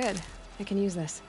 Good. I can use this.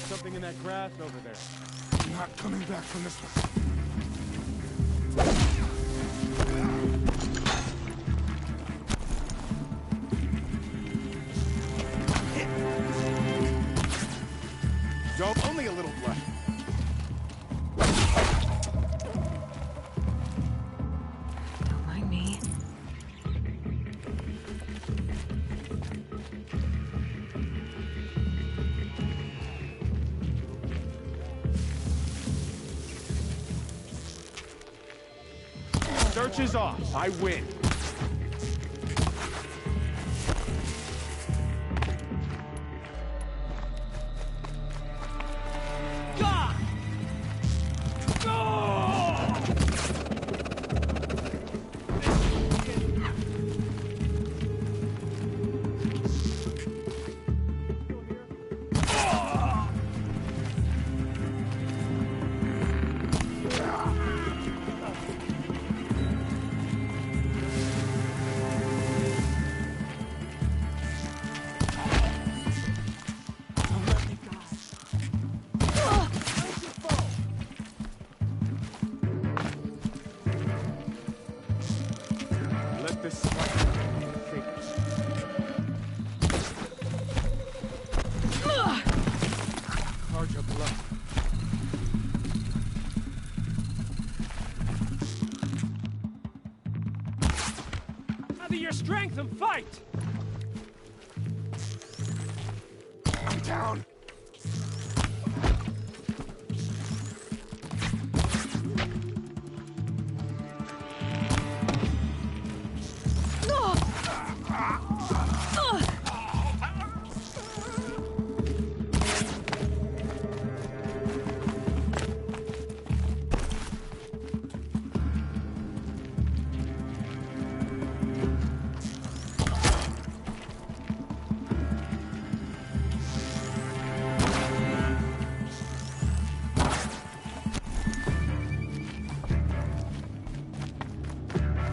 Something in that grass over there. I'm not coming back from this one. Don't, only a little blood. Don't mind me. Search is off. I win. this slice figures. Charge up left. Gather your strength and fight! I'm down.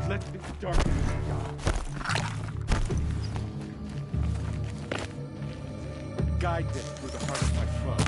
Let this darkness guide this through the heart of my foe.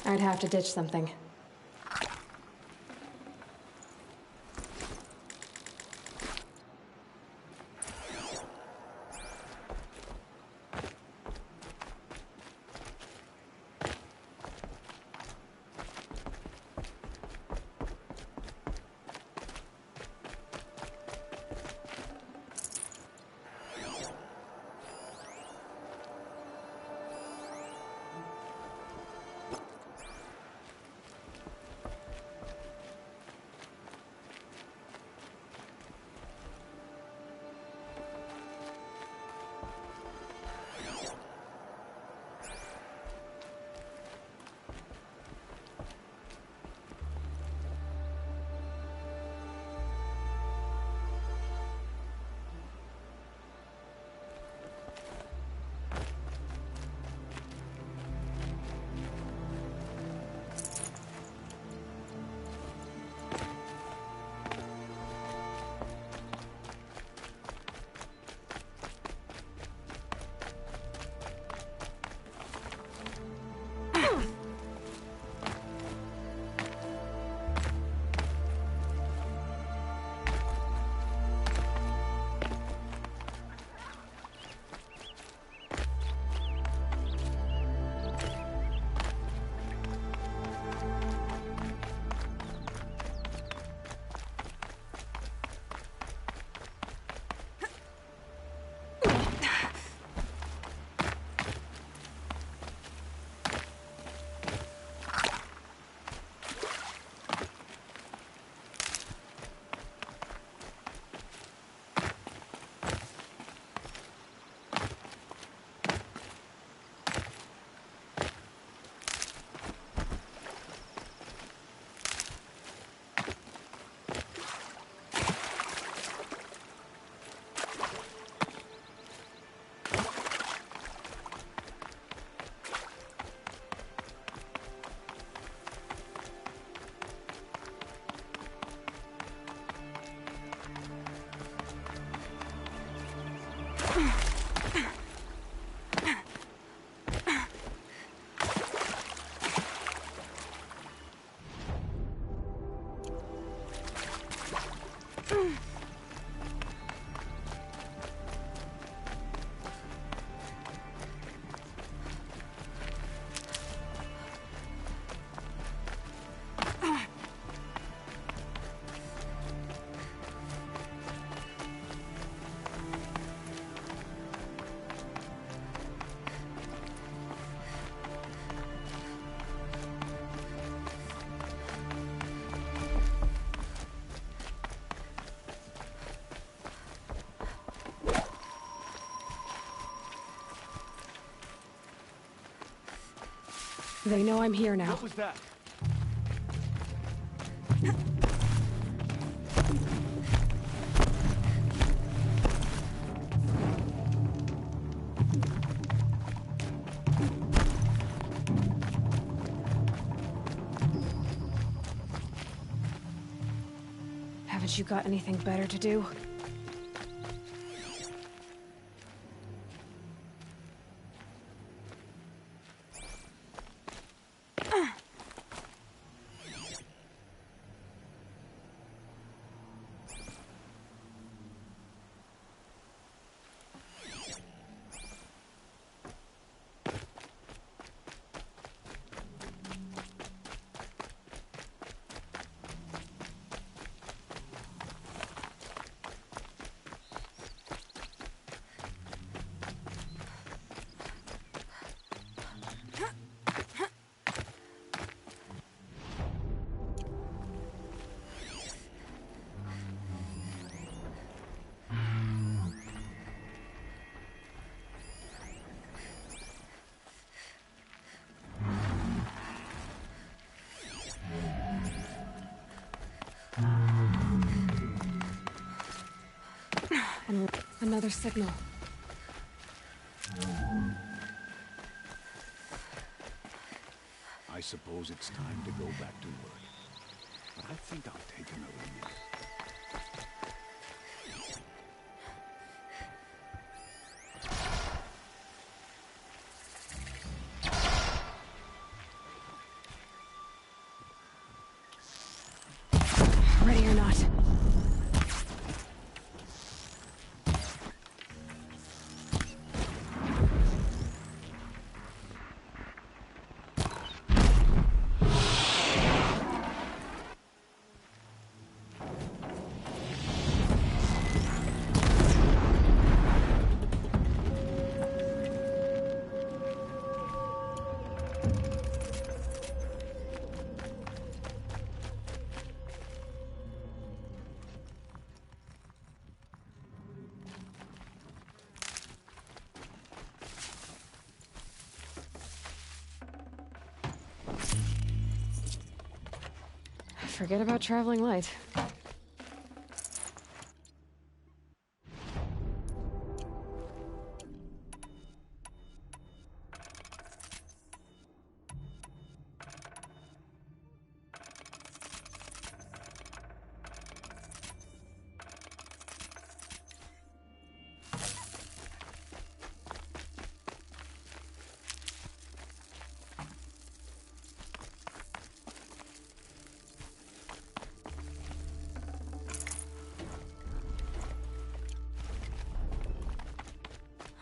I'd have to ditch something. They know I'm here now. What was that? Haven't you got anything better to do? Another signal. I suppose it's time to go back to work. But I think I'll take another minute. Ready or not. Forget about traveling light.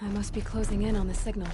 I must be closing in on the signal.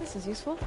This is useful.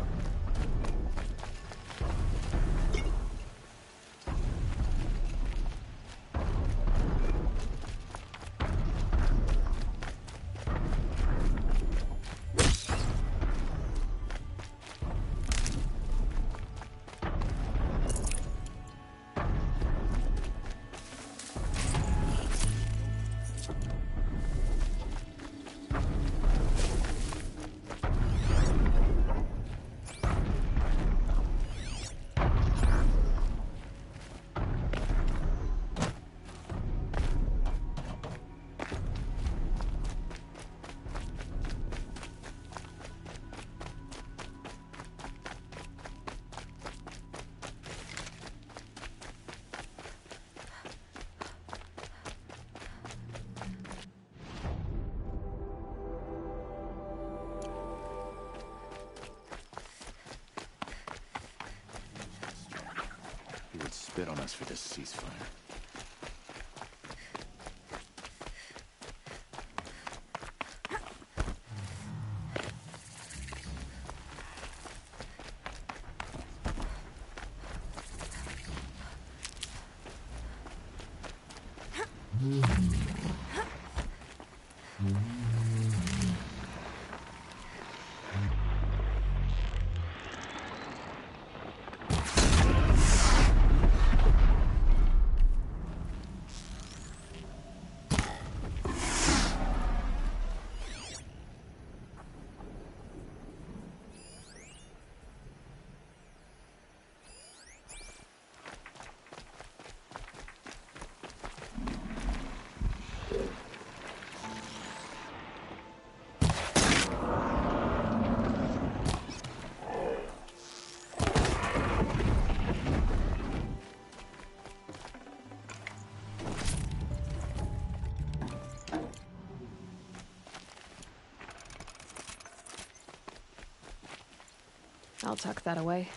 Spit on us for this ceasefire. I'll tuck that away.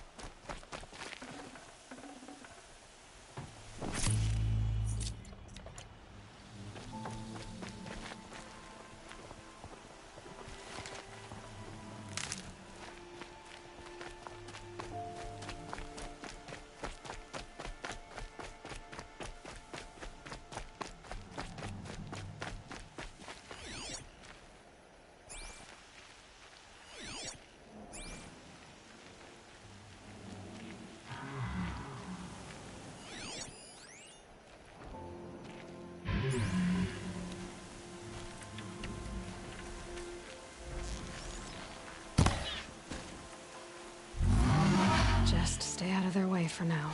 Just stay out of their way for now.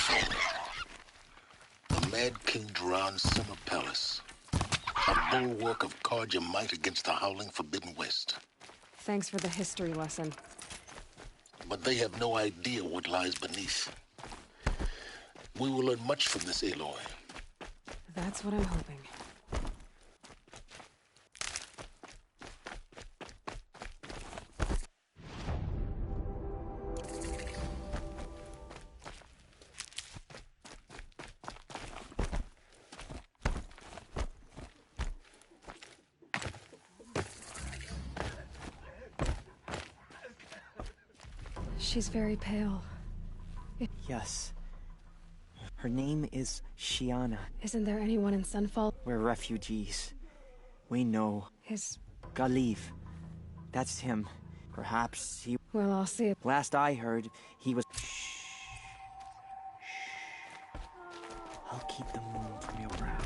phone. The Mad King Duran's summer palace. A bulwark of cards your might against the howling Forbidden West. Thanks for the history lesson. But they have no idea what lies beneath. We will learn much from this Aloy. That's what I'm hoping. She's very pale. Yes. Her name is Shiana. Isn't there anyone in Sunfall? We're refugees. We know. His... Galif. That's him. Perhaps he... Well, I'll see it. Last I heard, he was... I'll keep the moon from your brow.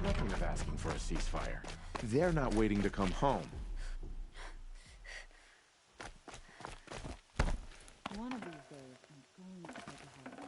Nothing of asking for a ceasefire. They're not waiting to come home. One of these days, I'm going to take a holiday.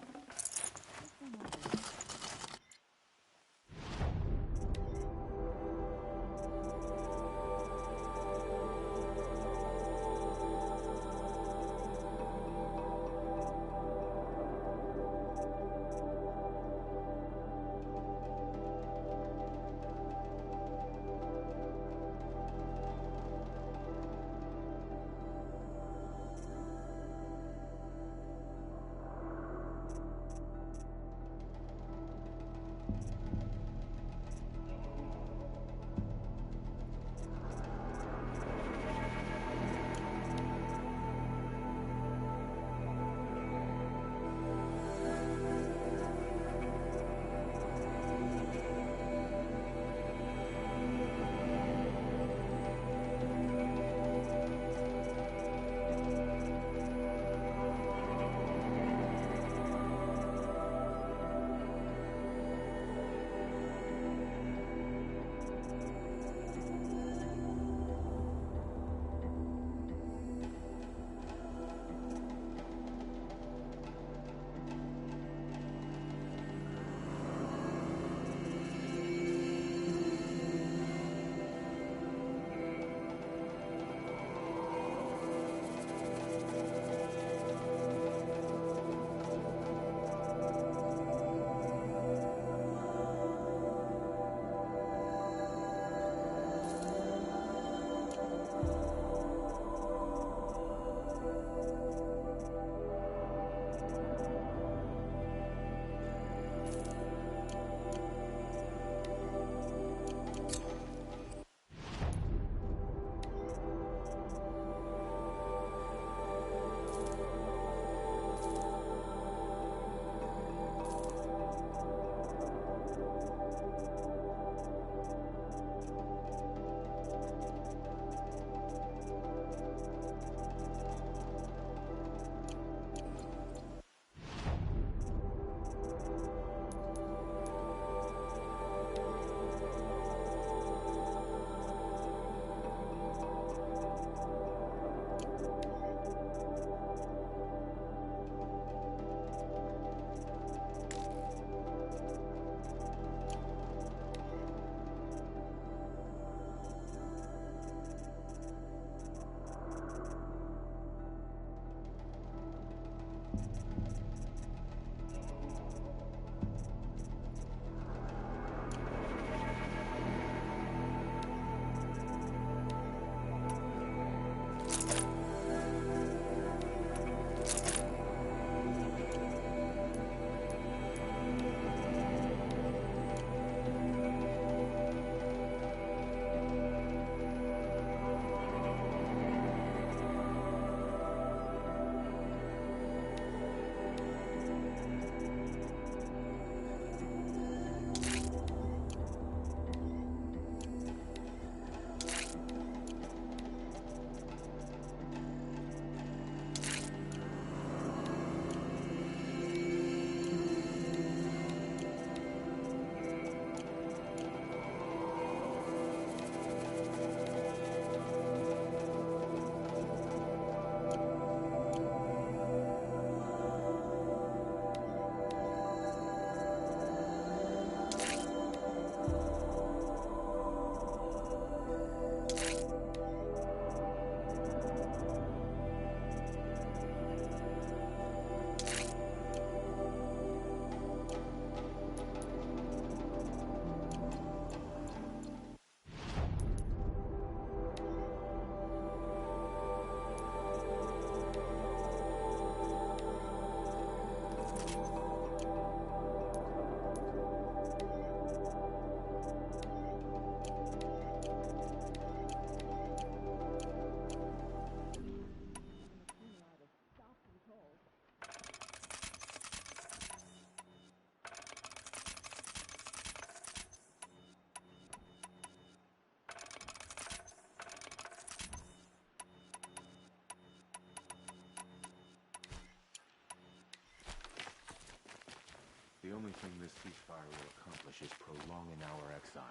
The only thing this ceasefire will accomplish is prolonging our exile.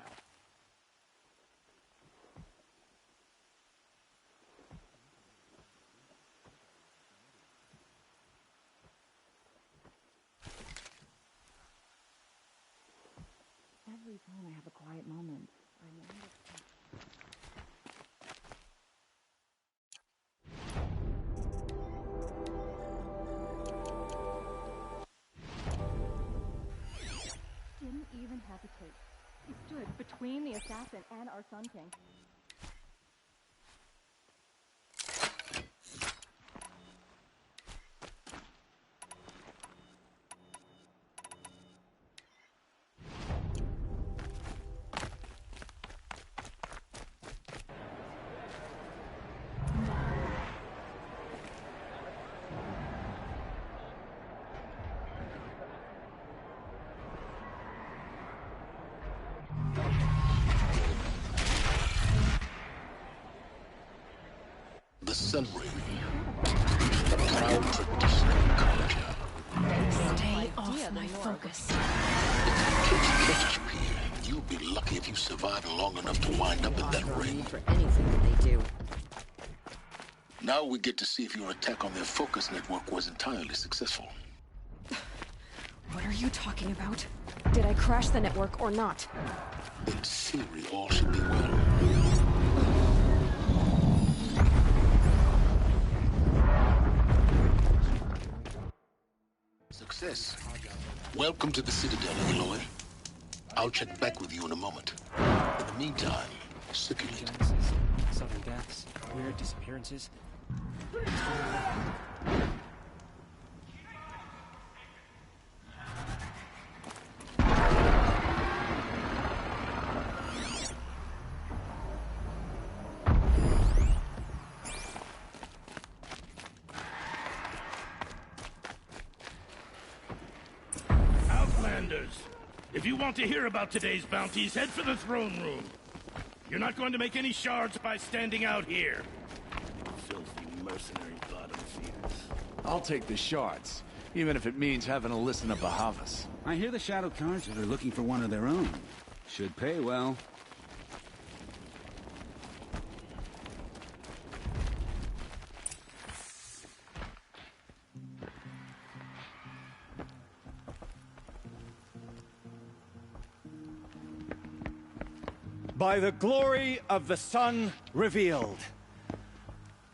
Every time I have a quiet moment, I remember. Didn't even hesitate. He stood between the assassin and our Sun King. The Sun Ring, the proud traditional culture. Stay off my focus. If you catch here, you'll be lucky if you survive long enough to wind up in that ring. For anything that they do. Now we get to see if your attack on their focus network was entirely successful. What are you talking about? Did I crash the network or not? In theory, all should be well. Success. Welcome to the Citadel, Eloy. I'll check back with you in a moment. In the meantime, circulate. Sudden deaths, weird disappearances. Outlanders, if you want to hear about today's bounties, head for the throne room. You're not going to make any shards by standing out here. Filthy mercenary bottom feeders. I'll take the shards, even if it means having to listen to Bahavas. I hear the Shadow Cards are looking for one of their own. Should pay well. By the glory of the sun revealed.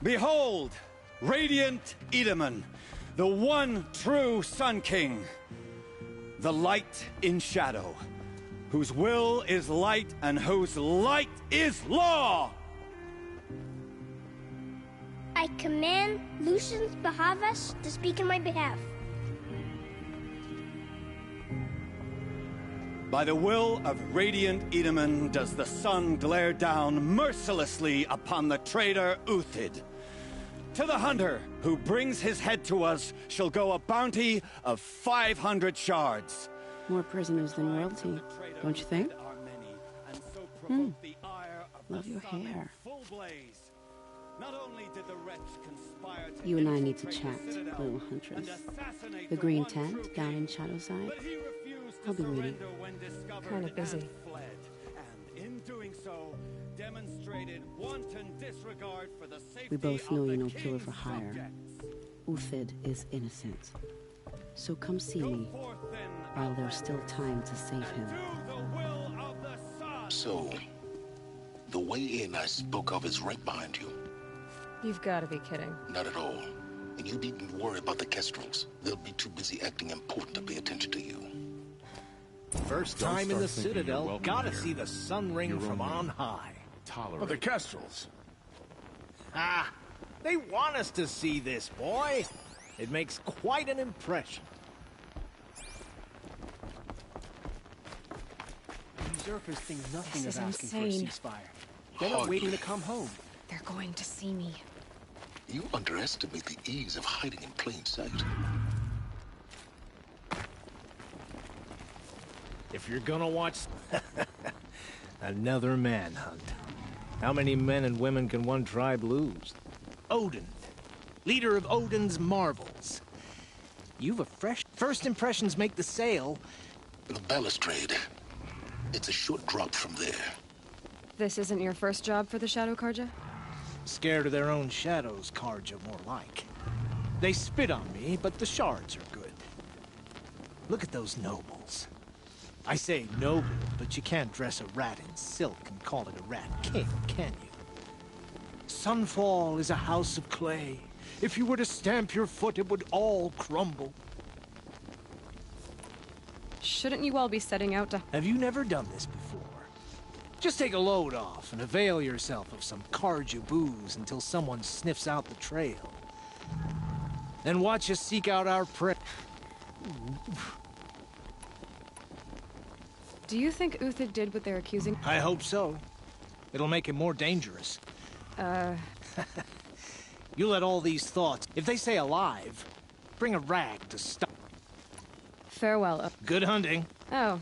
Behold, radiant Edaman, the one true Sun King, the light in shadow, whose will is light and whose light is law! I command Lucius Bahavas to speak in my behalf. By the will of radiant Edaman does the sun glare down mercilessly upon the traitor Uthid. To the hunter who brings his head to us shall go a bounty of 500 shards. More prisoners than royalty, don't you think? Love your hair. You and I need to chat, little huntress. The green tent down in Shadowside. I'll be waiting. Kind of busy. We both know you're no killer for hire. Uthid is innocent. So come see me, while there's still time to save him. So, the way in I spoke of is right behind you. You've got to be kidding. Not at all. And you needn't worry about the Kestrels. They'll be too busy acting important to pay attention to you. First time in the Citadel, gotta see the Sun Ring from on high. Tolerate. Oh, the Kestrels. Ah, they want us to see this, boy. It makes quite an impression. Usurpers think nothing This of is asking for a insane. ceasefire. They're not waiting to come home. They're going to see me. You underestimate the ease of hiding in plain sight. If you're gonna watch another manhunt, how many men and women can one tribe lose? Odin, leader of Odin's marvels. You've a fresh... First impressions make the sale. The balustrade. It's a short drop from there. This isn't your first job for the Shadow Karja? Scared of their own shadows, Karja, more like. They spit on me, but the shards are good. Look at those nobles. I say noble, but you can't dress a rat in silk and call it a rat king, can you? Sunfall is a house of clay. If you were to stamp your foot, it would all crumble. Shouldn't you all be setting out to... Have you never done this before? Just take a load off and avail yourself of some Karja booze until someone sniffs out the trail. Then watch us seek out our prey. Do you think Uthid did what they're accusing? I hope so. It'll make him more dangerous. You let all these thoughts... If they say alive, bring a rag to stop. Farewell. Good hunting. Oh.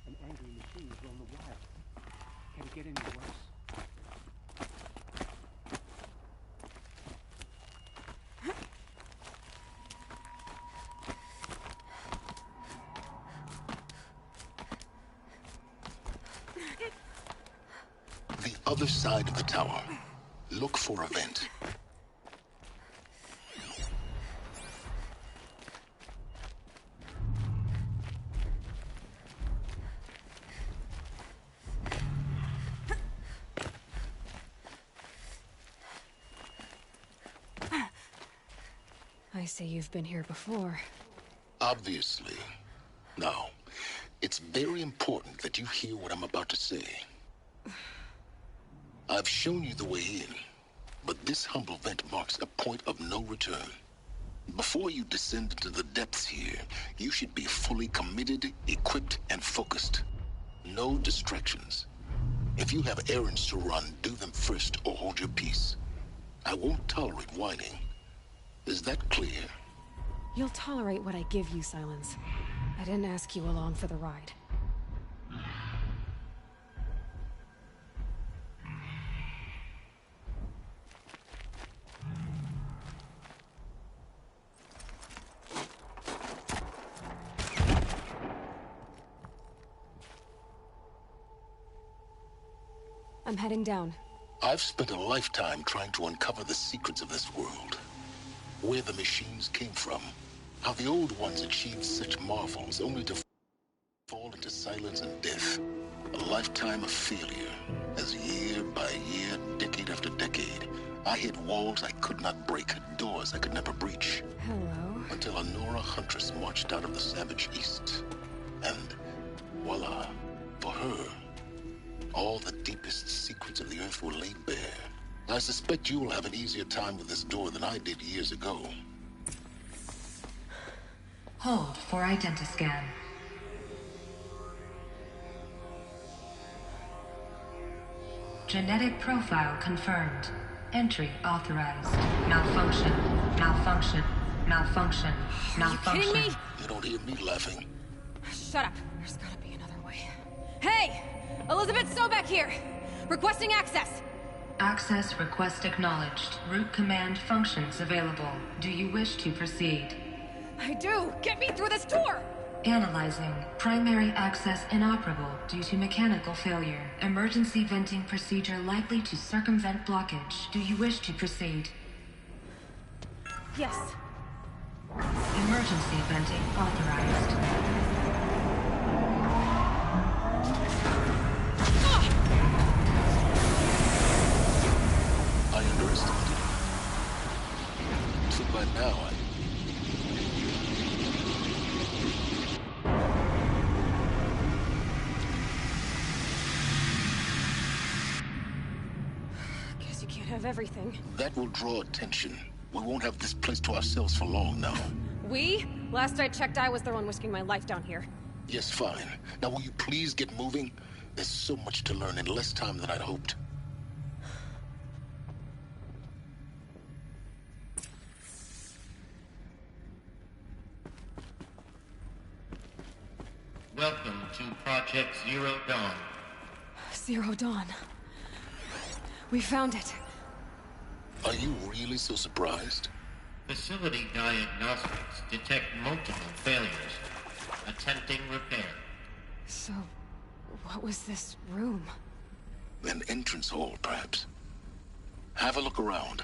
An angry machine roam the wild. Can it get any worse? The other side of the tower. Look for a vent. I say you've been here before. Obviously. Now, it's very important that you hear what I'm about to say. I've shown you the way in, but this humble vent marks a point of no return. Before you descend into the depths here, you should be fully committed, equipped, and focused. No distractions. If you have errands to run, do them first or hold your peace. I won't tolerate whining. Is that clear? You'll tolerate what I give you, Silence. I didn't ask you along for the ride. I'm heading down. I've spent a lifetime trying to uncover the secrets of this world. Where the machines came from. How the old ones achieved such marvels only to fall into silence and death. A lifetime of failure. As year by year, decade after decade, I hit walls I could not break, doors I could never breach. Hello. Until a Nora huntress marched out of the savage east. And voila, for her, all the deepest secrets of the earth were laid bare. I suspect you will have an easier time with this door than I did years ago. Hold for identiscan. Genetic profile confirmed. Entry authorized. Malfunction. Malfunction. Malfunction. Malfunction. Are you kidding me? You don't hear me laughing. Shut up. There's gotta be another way. Hey! Elizabeth Sobeck here! Requesting access! Access request acknowledged. Root command functions available. Do you wish to proceed? I do! Get me through this door! Analyzing. Primary access inoperable due to mechanical failure. Emergency venting procedure likely to circumvent blockage. Do you wish to proceed? Yes. Emergency venting authorized. I underestimated. So by now, Guess you can't have everything. that will draw attention. We won't have this place to ourselves for long now. We? Last I checked, I was the one risking my life down here. Yes, fine. Now will you please get moving? There's so much to learn in less time than I'd hoped. Welcome to Project Zero Dawn. Zero Dawn. We found it. Are you really so surprised? Facility diagnostics detect multiple failures. Attempting repair. So, what was this room? An entrance hall, perhaps. Have a look around.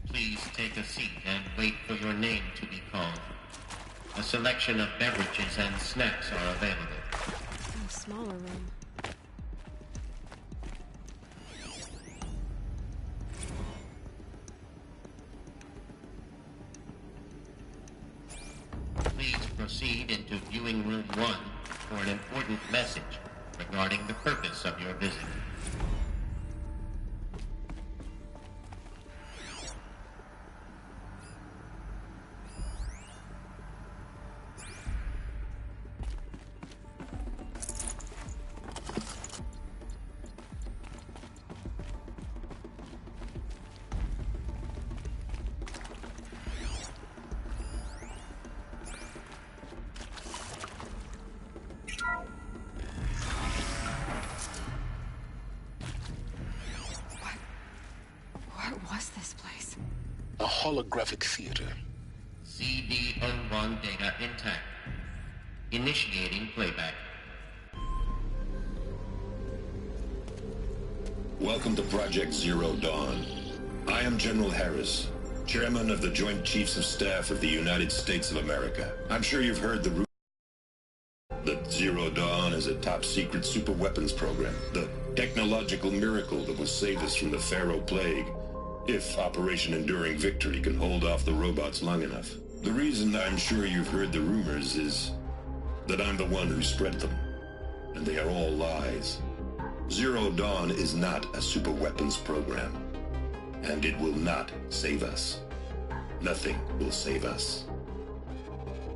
Please take a seat and wait for your name to be called. A selection of beverages and snacks are available. A smaller room. Please proceed into viewing room 1 for an important message regarding the purpose of your visit. What was this place? A holographic theater. CD01 data intact. Initiating playback. Welcome to Project Zero Dawn. I am General Harris, Chairman of the Joint Chiefs of Staff of the United States of America. I'm sure you've heard the rumor that Zero Dawn is a top-secret superweapons program, the technological miracle that will save us from the Pharaoh Plague, if Operation Enduring Victory can hold off the robots long enough. The reason I'm sure you've heard the rumors is that I'm the one who spread them, and they are all lies. Zero Dawn is not a superweapons program, and it will not save us. Nothing will save us.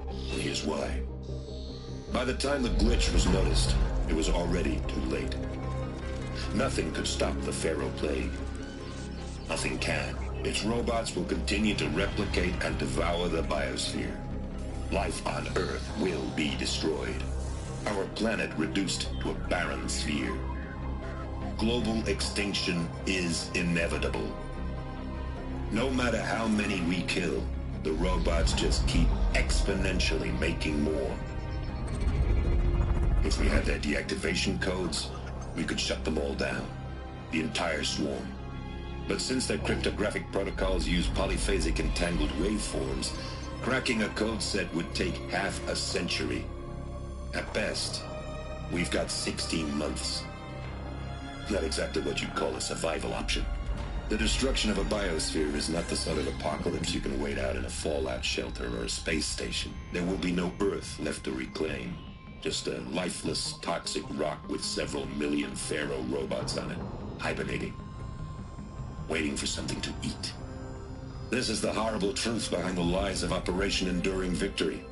And here's why. By the time the glitch was noticed, it was already too late. Nothing could stop the Pharaoh Plague. Nothing can. Its robots will continue to replicate and devour the biosphere. Life on Earth will be destroyed. Our planet reduced to a barren sphere. Global extinction is inevitable. No matter how many we kill, the robots just keep exponentially making more. If we had their deactivation codes, we could shut them all down. The entire swarm. But since their cryptographic protocols use polyphasic entangled waveforms, cracking a code set would take half a century. At best, we've got 16 months. Not exactly what you'd call a survival option. The destruction of a biosphere is not the sort of apocalypse you can wait out in a fallout shelter or a space station. There will be no Earth left to reclaim. Just a lifeless, toxic rock with several million Pharaoh robots on it, hibernating, waiting for something to eat. This is the horrible truth behind the lies of Operation Enduring Victory.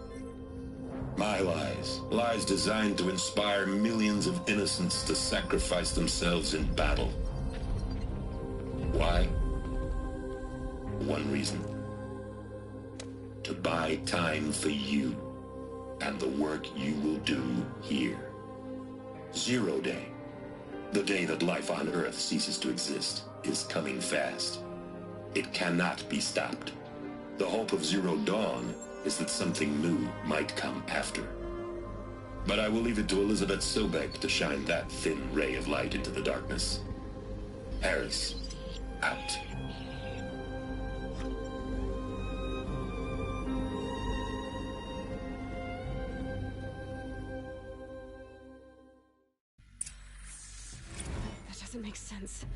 My lies. Lies designed to inspire millions of innocents to sacrifice themselves in battle. Why? One reason. To buy time for you and the work you will do here. Zero Day, the day that life on Earth ceases to exist, is coming fast. It cannot be stopped. The hope of Zero Dawn is that something new might come after. But I will leave it to Elizabeth Sobek to shine that thin ray of light into the darkness. Harris, out. doesn't make sense.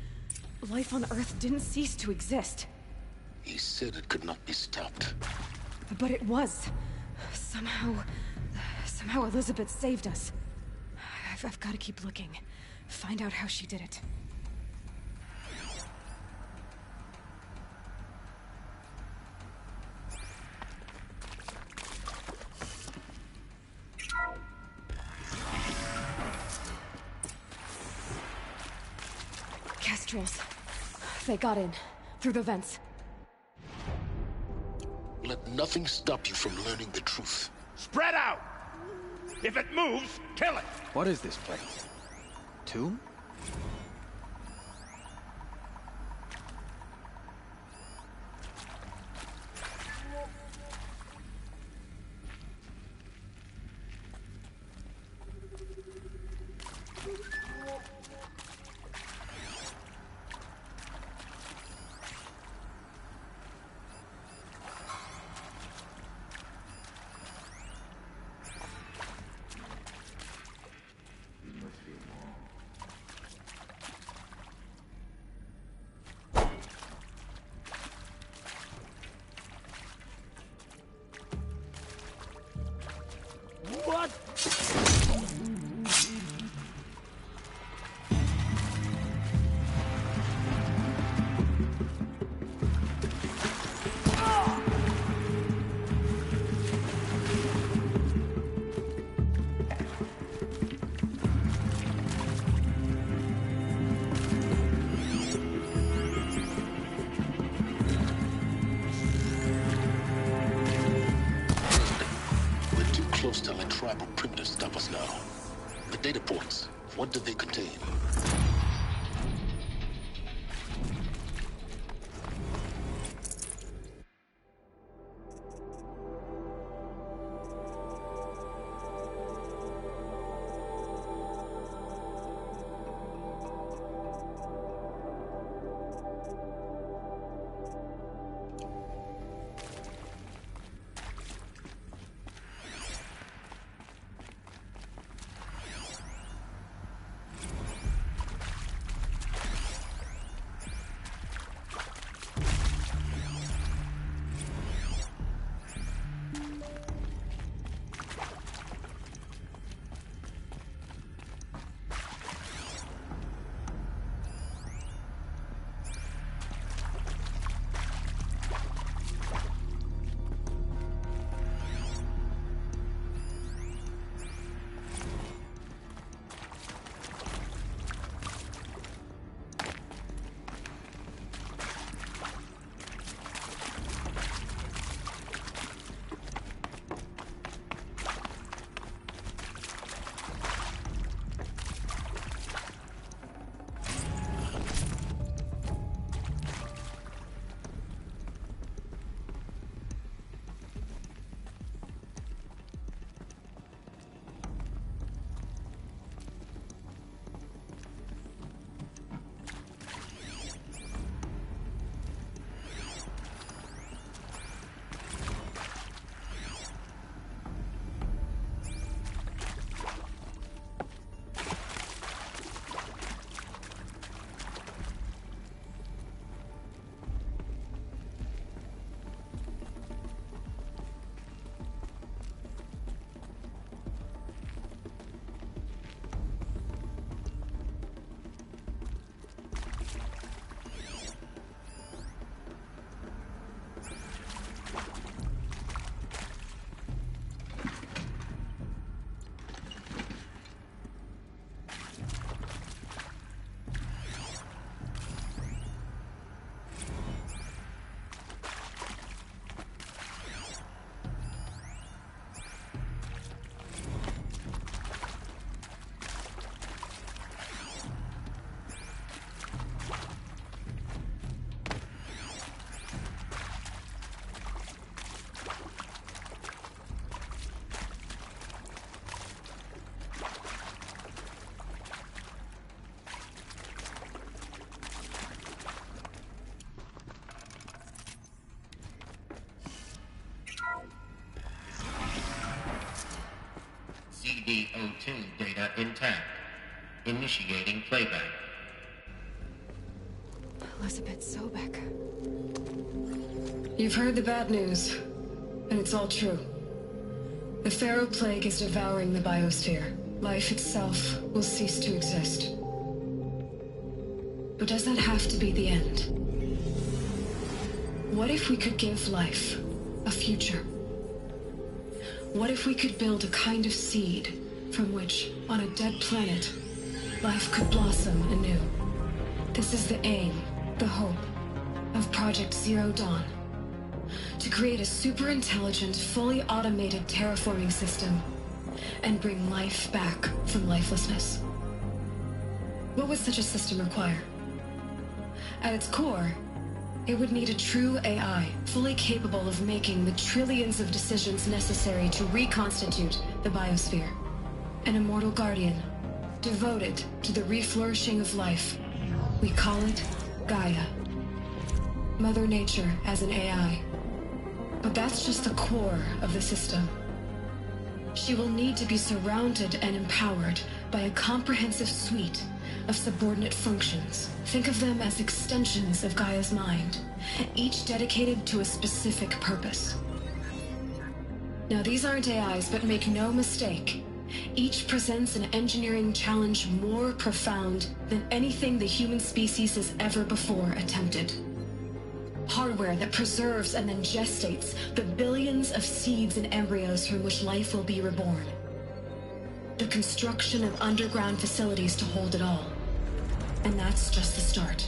Life on Earth didn't cease to exist. He said it could not be stopped. But it was. Somehow Elizabeth saved us. I've got to keep looking. Find out how she did it. Kestrels. They got in. Through the vents. Let nothing stop you from learning the truth. Spread out! If it moves, kill it! What is this place? Tomb? To let tribal primitives stop us now. The data points, what do they contain? CD02 data intact. Initiating playback. Elizabeth Sobek. You've heard the bad news, and it's all true. The Pharaoh Plague is devouring the biosphere. Life itself will cease to exist. But does that have to be the end? What if we could give life a future? What if we could build a kind of seed from which, on a dead planet, life could blossom anew? This is the aim, the hope, of Project Zero Dawn. To create a super-intelligent, fully automated terraforming system and bring life back from lifelessness. What would such a system require? At its core, it would need a true AI, fully capable of making the trillions of decisions necessary to reconstitute the biosphere. An immortal guardian, devoted to the reflourishing of life. We call it Gaia. Mother Nature as an AI. But that's just the core of the system. She will need to be surrounded and empowered by a comprehensive suite of subordinate functions. Think of them as extensions of Gaia's mind, each dedicated to a specific purpose. Now, these aren't AIs, but make no mistake, each presents an engineering challenge more profound than anything the human species has ever before attempted. Hardware that preserves and then gestates the billions of seeds and embryos from which life will be reborn. The construction of underground facilities to hold it all. And that's just the start.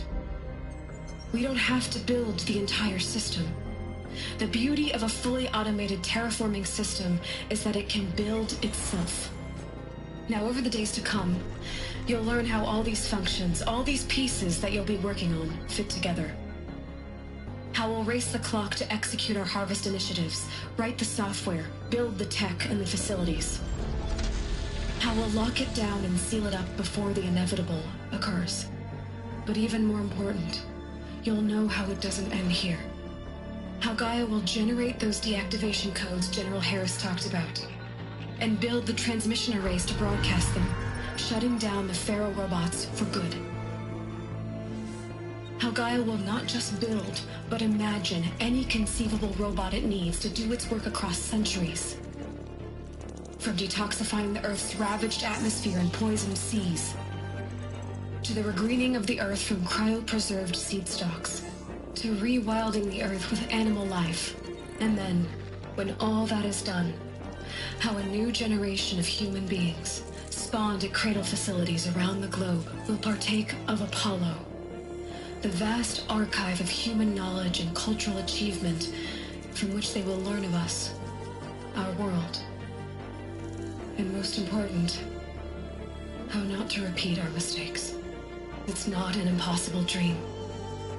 We don't have to build the entire system. The beauty of a fully automated terraforming system is that it can build itself. Now, over the days to come, you'll learn how all these functions, all these pieces that you'll be working on, fit together. How we'll race the clock to execute our harvest initiatives, write the software, build the tech and the facilities. How we'll lock it down and seal it up before the inevitable occurs. But even more important, you'll know how it doesn't end here. How Gaia will generate those deactivation codes General Harris talked about, and build the transmission arrays to broadcast them, shutting down the Pharaoh robots for good. How Gaia will not just build, but imagine any conceivable robot it needs to do its work across centuries. From detoxifying the Earth's ravaged atmosphere and poisoned seas, to the regreening of the Earth from cryopreserved seed stalks, to rewilding the Earth with animal life. And then, when all that is done, how a new generation of human beings, spawned at cradle facilities around the globe, will partake of Apollo, the vast archive of human knowledge and cultural achievement from which they will learn of us, our world. And most important, how not to repeat our mistakes. It's not an impossible dream.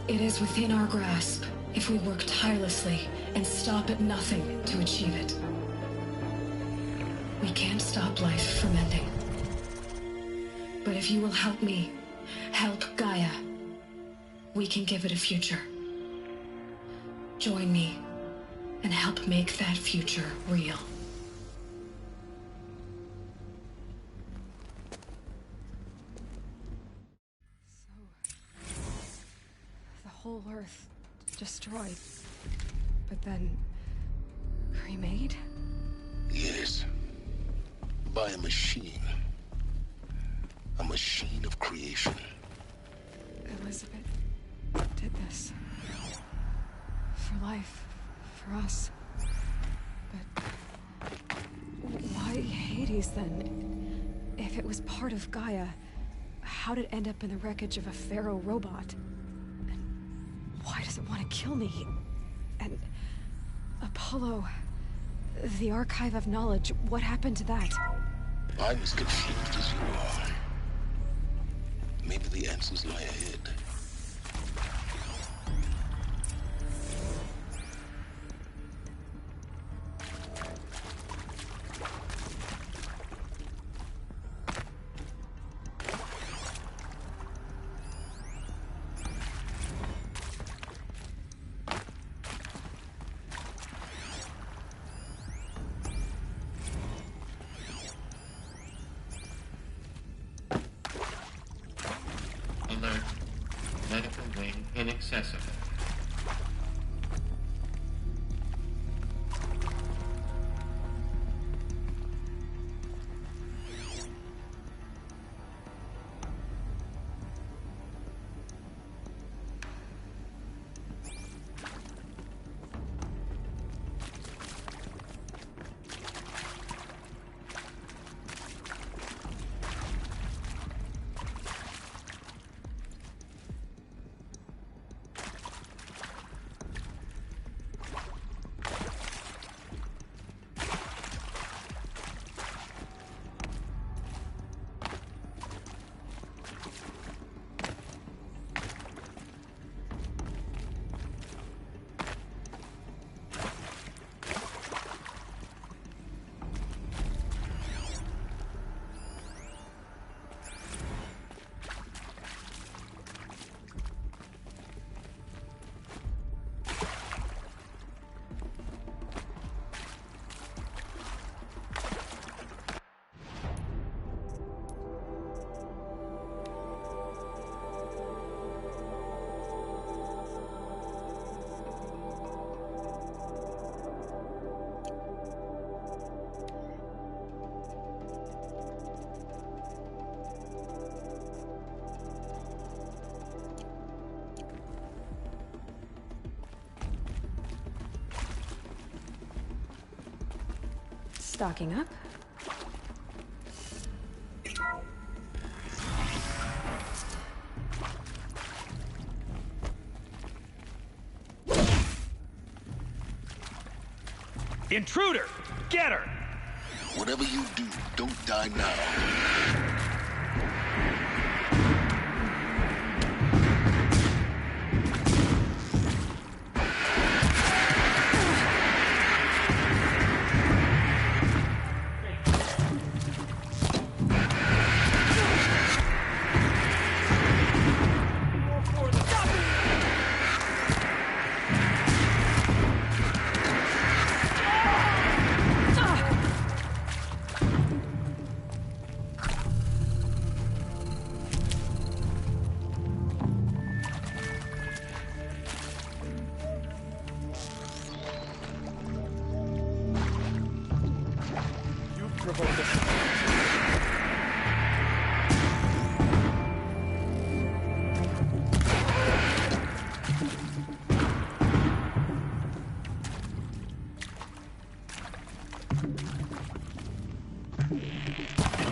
It is within our grasp if we work tirelessly and stop at nothing to achieve it. We can't stop life from ending. But if you will help me, help Gaia, we can give it a future. Join me and help make that future real. The whole Earth destroyed, but then remade? Yes. By a machine. A machine of creation. Elizabeth did this. For life. For us. But why Hades then? If it was part of Gaia, how did it end up in the wreckage of a Pharaoh robot? And why does it want to kill me? And Apollo, the archive of knowledge, what happened to that? I'm as confused as you are. Maybe the answers lie ahead. medical wing inaccessible. Stocking up. Intruder! Get her! Whatever you do, don't die now.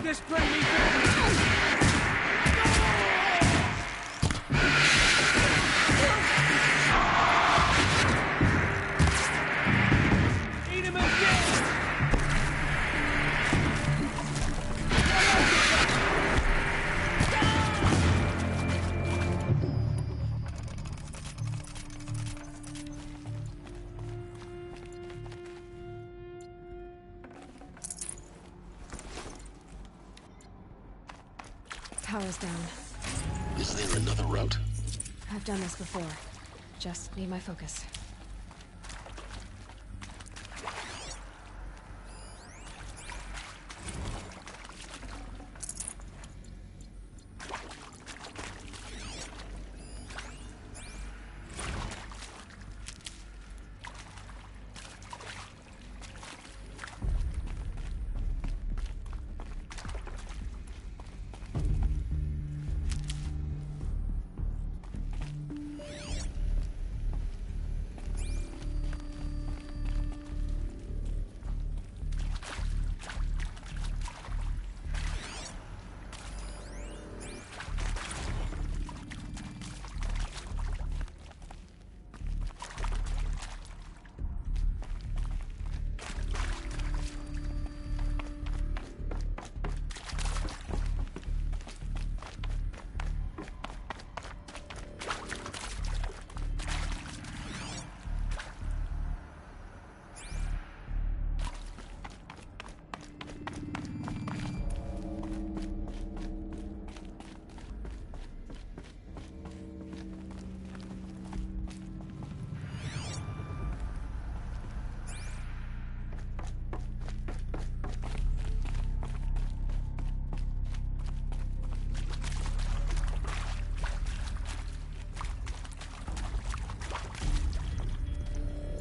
This bring me down! Eat him again! Power's down. Is there another route? I've done this before. Just need my focus.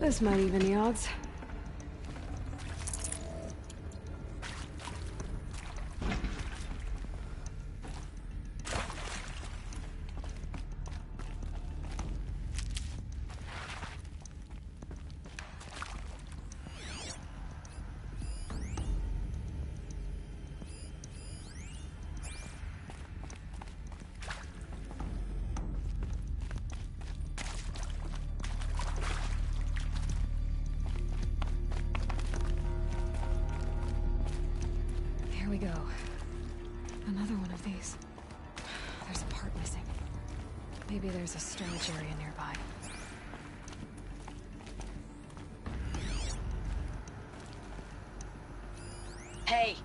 This might even the odds. Here we go. Another one of these. There's a part missing. Maybe there's a storage area nearby. Hey,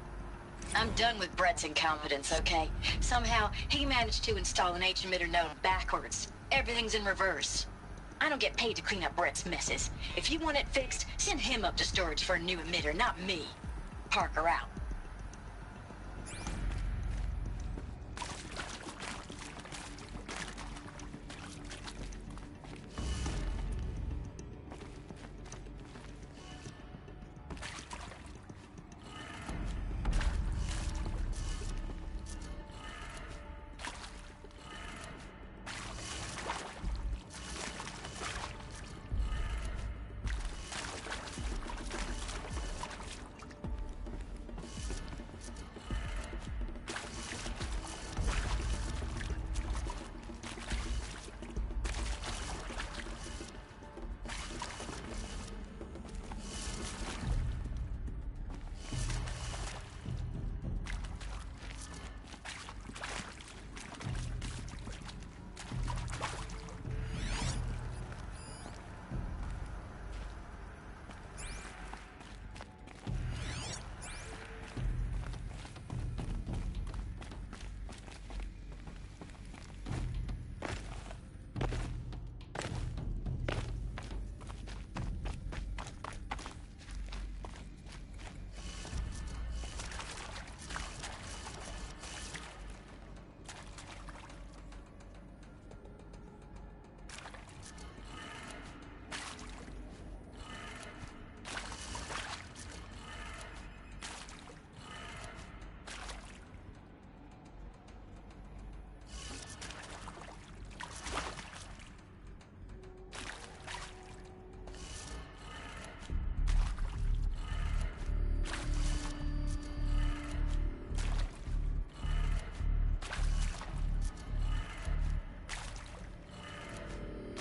I'm done with Brett's incompetence, okay? Somehow, he managed to install an H-emitter node backwards. Everything's in reverse. I don't get paid to clean up Brett's messes. If you want it fixed, send him up to storage for a new emitter, not me. Parker out.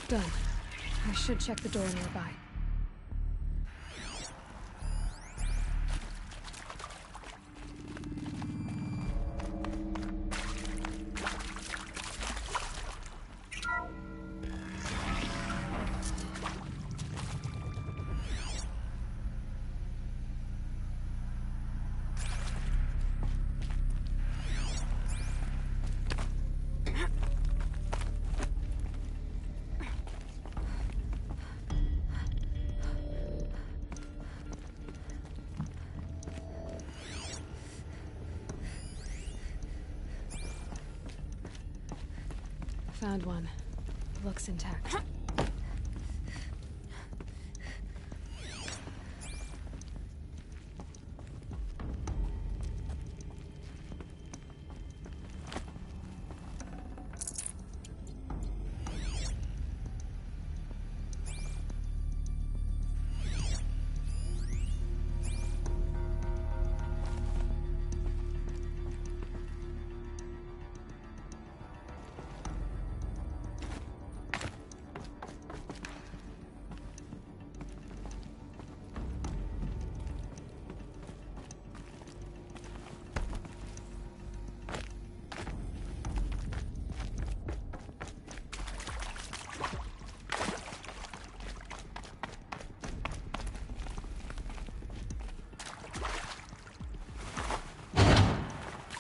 Done. I should check the door nearby. Found one. Looks intact.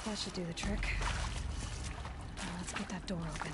That should do the trick. Now let's get that door open.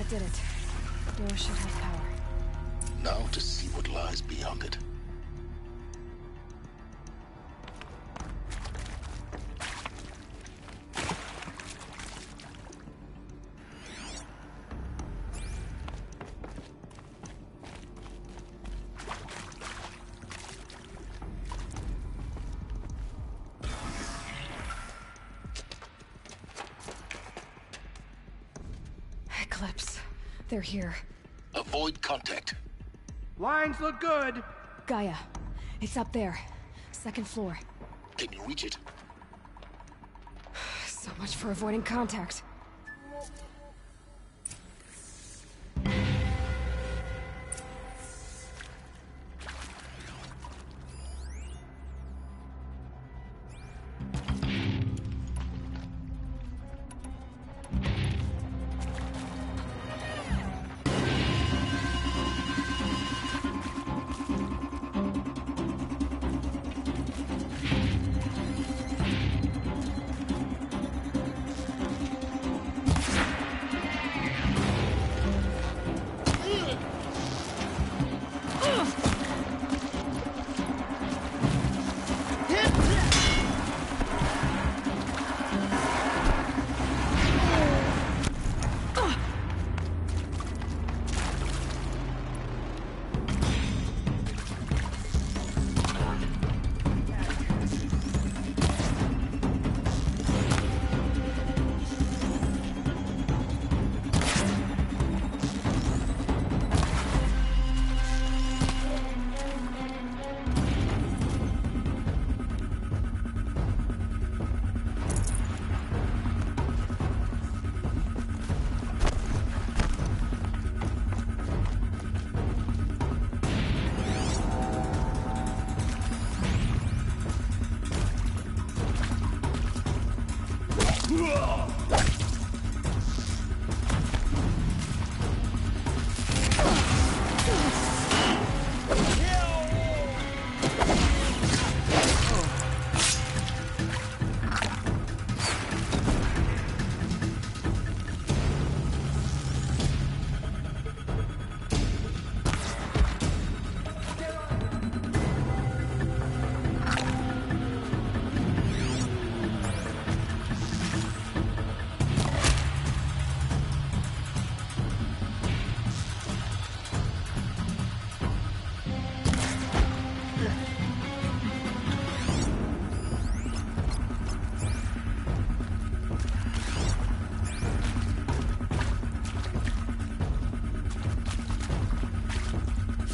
That did it. Door should have power. Now to see what lies beyond it. Eclipse. They're here. Avoid contact. Lines look good. Gaia. It's up there. Second floor. Can you reach it? So much for avoiding contact.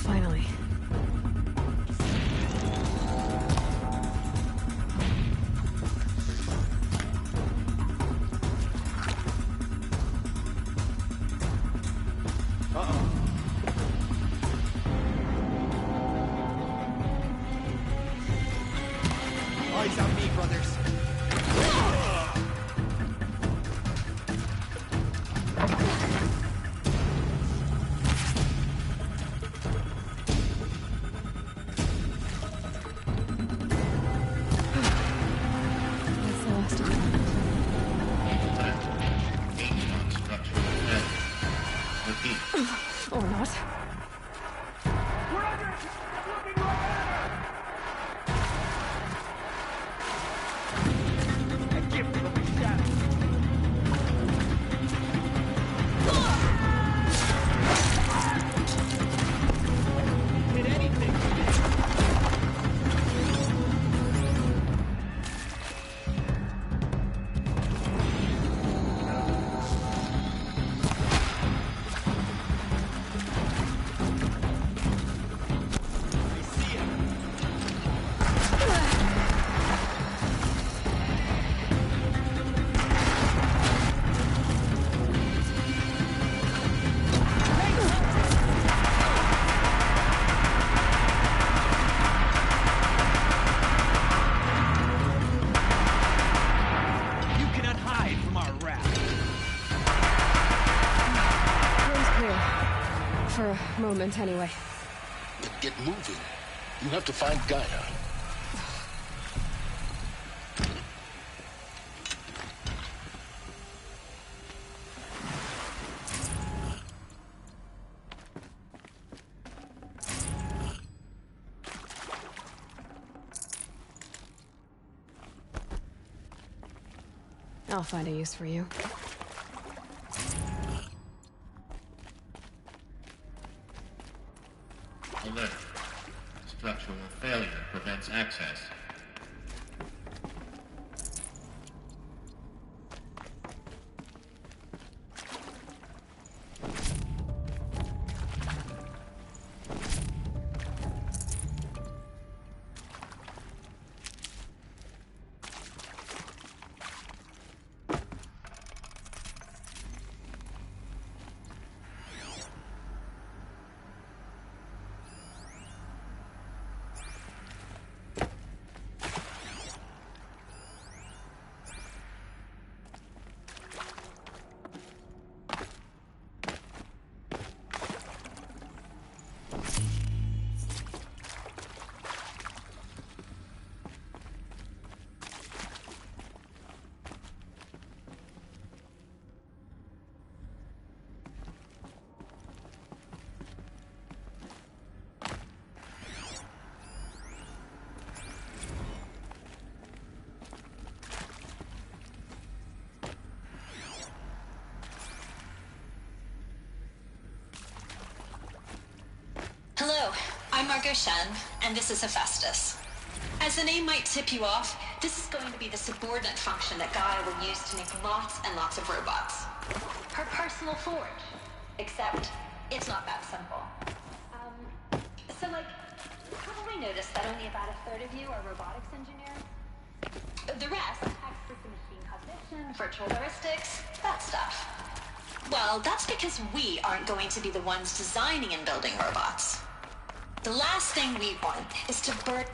Finally. Eyes on me, brothers. That's the last of them. Or not. We're under attack! Looking right at us! A gift from the shadows. Hit anything. You cannot hide from our wrath. Room's clear. For a moment, anyway. Then get moving. You have to find Gaia. I'll find a use for you. Alert. Structural failure prevents access. Hello, I'm Margot Shen, and this is Hephaestus. As the name might tip you off, this is going to be the subordinate function that Gaia will use to make lots and lots of robots. Her personal forge. Except, it's not that simple. So you probably noticed that only about a third of you are robotics engineers. The rest, experts in machine cognition, virtual heuristics, that stuff. Well, that's because we aren't going to be the ones designing and building robots. The last thing we want is to burn...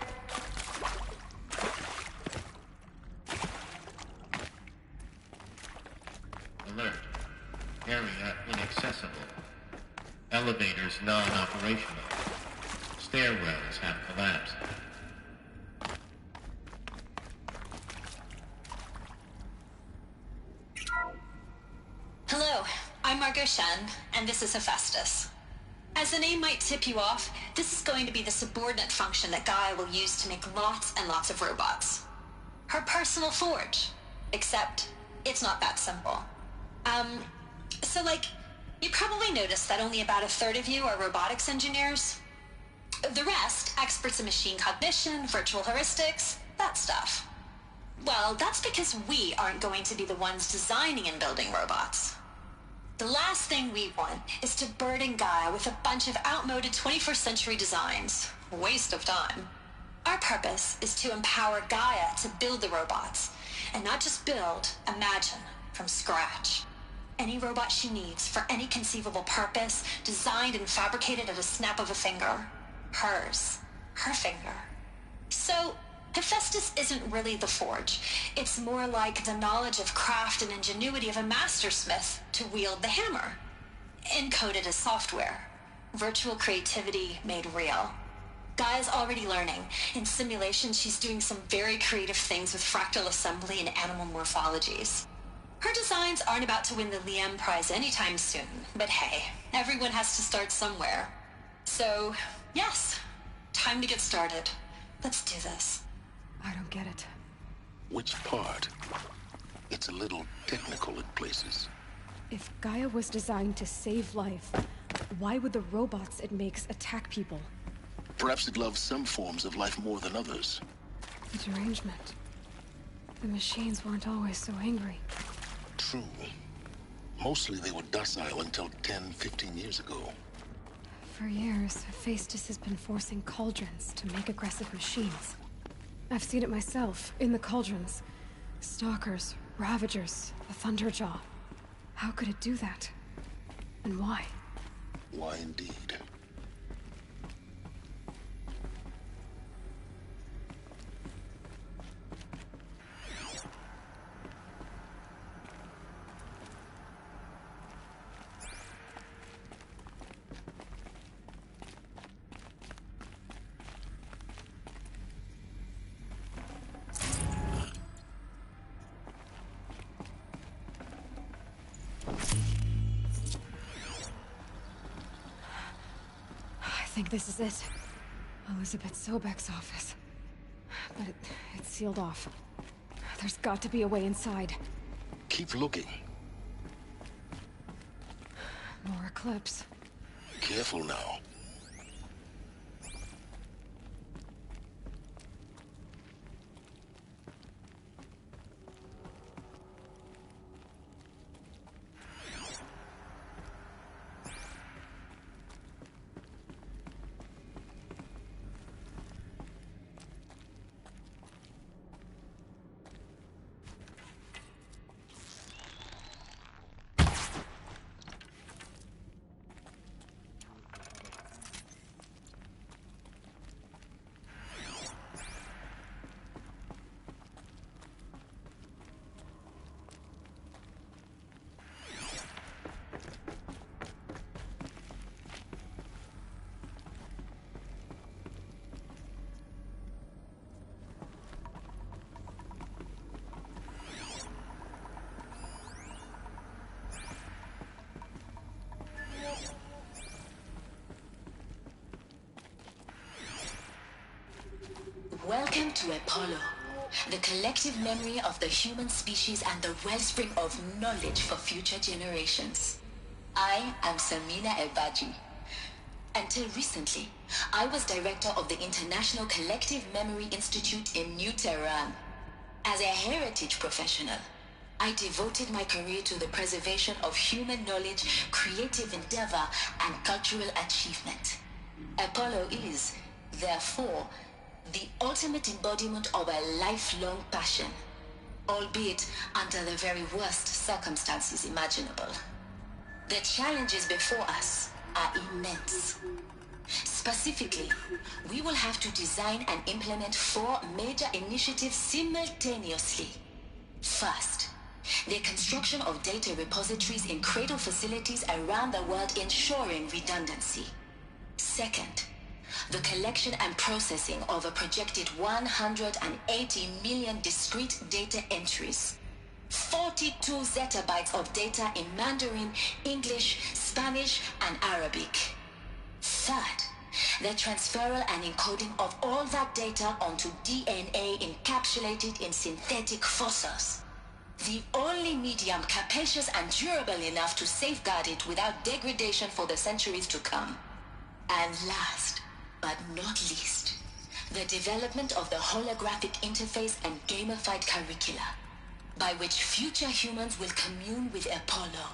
Alert. Area inaccessible. Elevators non-operational. Stairwells have collapsed. Hello, I'm Margot Shen, and this is Hephaestus. As the name might tip you off, this is going to be the subordinate function that Gaia will use to make lots and lots of robots. Her personal forge. Except, it's not that simple. So you probably noticed that only about a third of you are robotics engineers. The rest, experts in machine cognition, virtual heuristics, that stuff. Well, that's because we aren't going to be the ones designing and building robots. The last thing we want is to burden Gaia with a bunch of outmoded 21st century designs. Waste of time. Our purpose is to empower Gaia to build the robots, and not just build, imagine, from scratch. Any robot she needs for any conceivable purpose, designed and fabricated at a snap of a finger. Hers. Her finger. So, Hephaestus isn't really the forge. It's more like the knowledge of craft and ingenuity of a mastersmith to wield the hammer. Encoded as software. Virtual creativity made real. Gaia's already learning. In simulation, she's doing some very creative things with fractal assembly and animal morphologies. Her designs aren't about to win the Liam Prize anytime soon, but hey, everyone has to start somewhere. So, yes, time to get started. Let's do this. I don't get it. Which part? It's a little technical in places. If Gaia was designed to save life, why would the robots it makes attack people? Perhaps it loves some forms of life more than others. The derangement. The machines weren't always so angry. True. Mostly they were docile until 10, 15 years ago. For years, Hephaestus has been forcing cauldrons to make aggressive machines. I've seen it myself, in the cauldrons. Stalkers, Ravagers, the Thunderjaw. How could it do that? And why? Why indeed? I think this is it. Elizabeth Sobek's office. But it's sealed off. There's got to be a way inside. Keep looking. More eclipse. Careful now. Welcome to Apollo, the collective memory of the human species and the wellspring of knowledge for future generations. I am Samina Ebaji. Until recently, I was director of the International Collective Memory Institute in New Tehran. As a heritage professional, I devoted my career to the preservation of human knowledge, creative endeavor, and cultural achievement. Apollo is, therefore, the ultimate embodiment of a lifelong passion, albeit under the very worst circumstances imaginable. The challenges before us are immense. Specifically, we will have to design and implement 4 major initiatives simultaneously. First, the construction of data repositories in cradle facilities around the world, ensuring redundancy. Second, the collection and processing of a projected 180 million discrete data entries, 42 zettabytes of data in Mandarin, English, Spanish, and Arabic. Third, the transferal and encoding of all that data onto DNA encapsulated in synthetic fossils. The only medium capacious and durable enough to safeguard it without degradation for the centuries to come. And last, but not least, the development of the holographic interface and gamified curricula, by which future humans will commune with Apollo,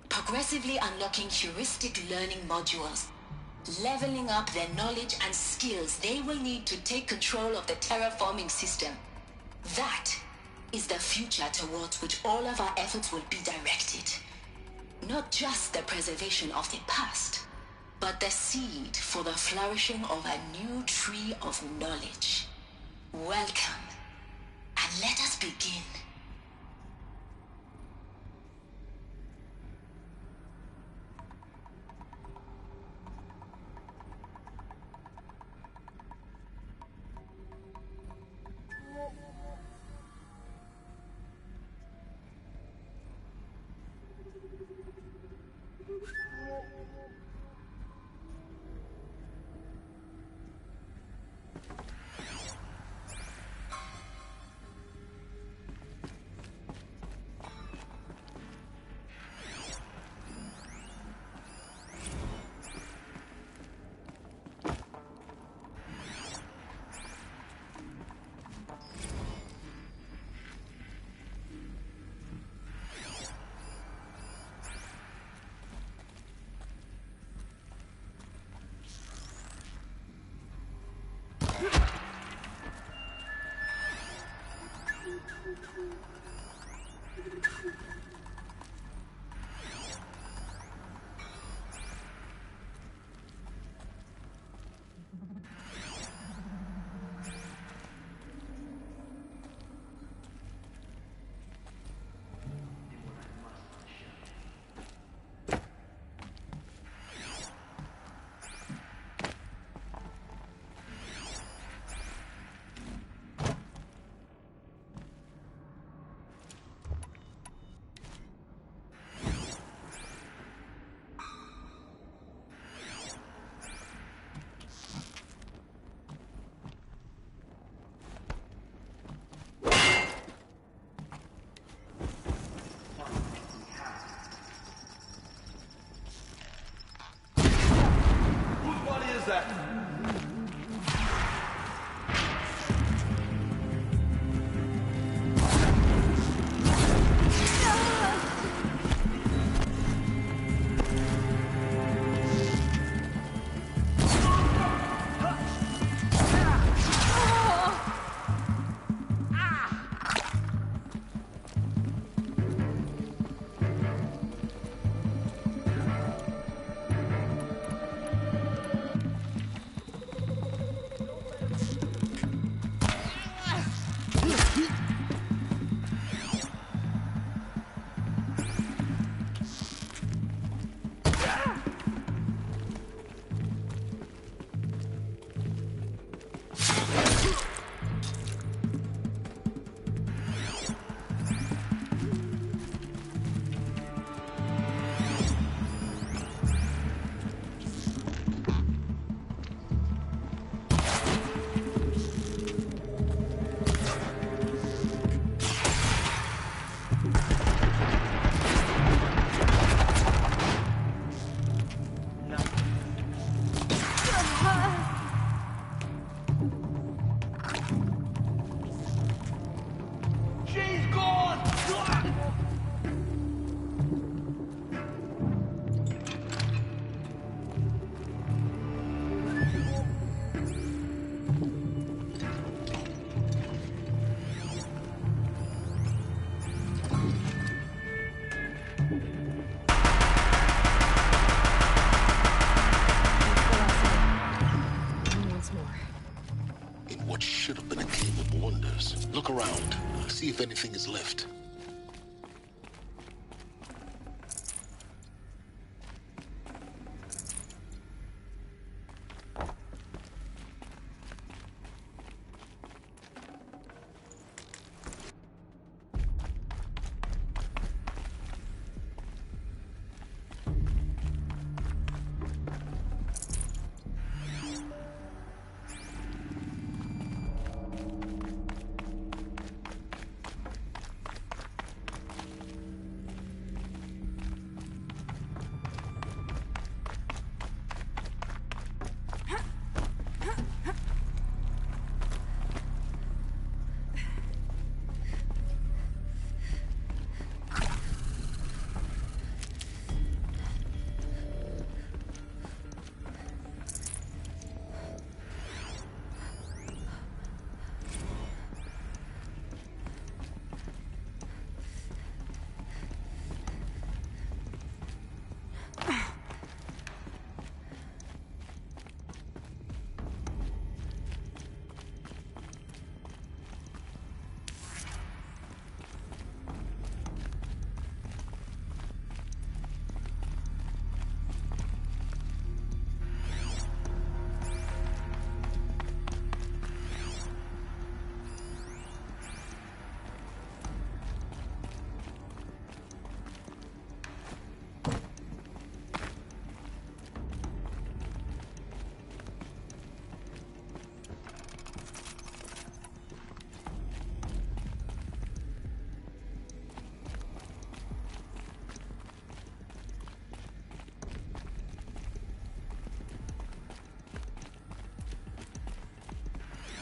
progressively unlocking heuristic learning modules, leveling up their knowledge and skills they will need to take control of the terraforming system. That is the future towards which all of our efforts will be directed. Not just the preservation of the past, but the seed for the flourishing of a new tree of knowledge. Welcome, and let us begin. what should have been a cave of wonders. Look around. See if anything is left.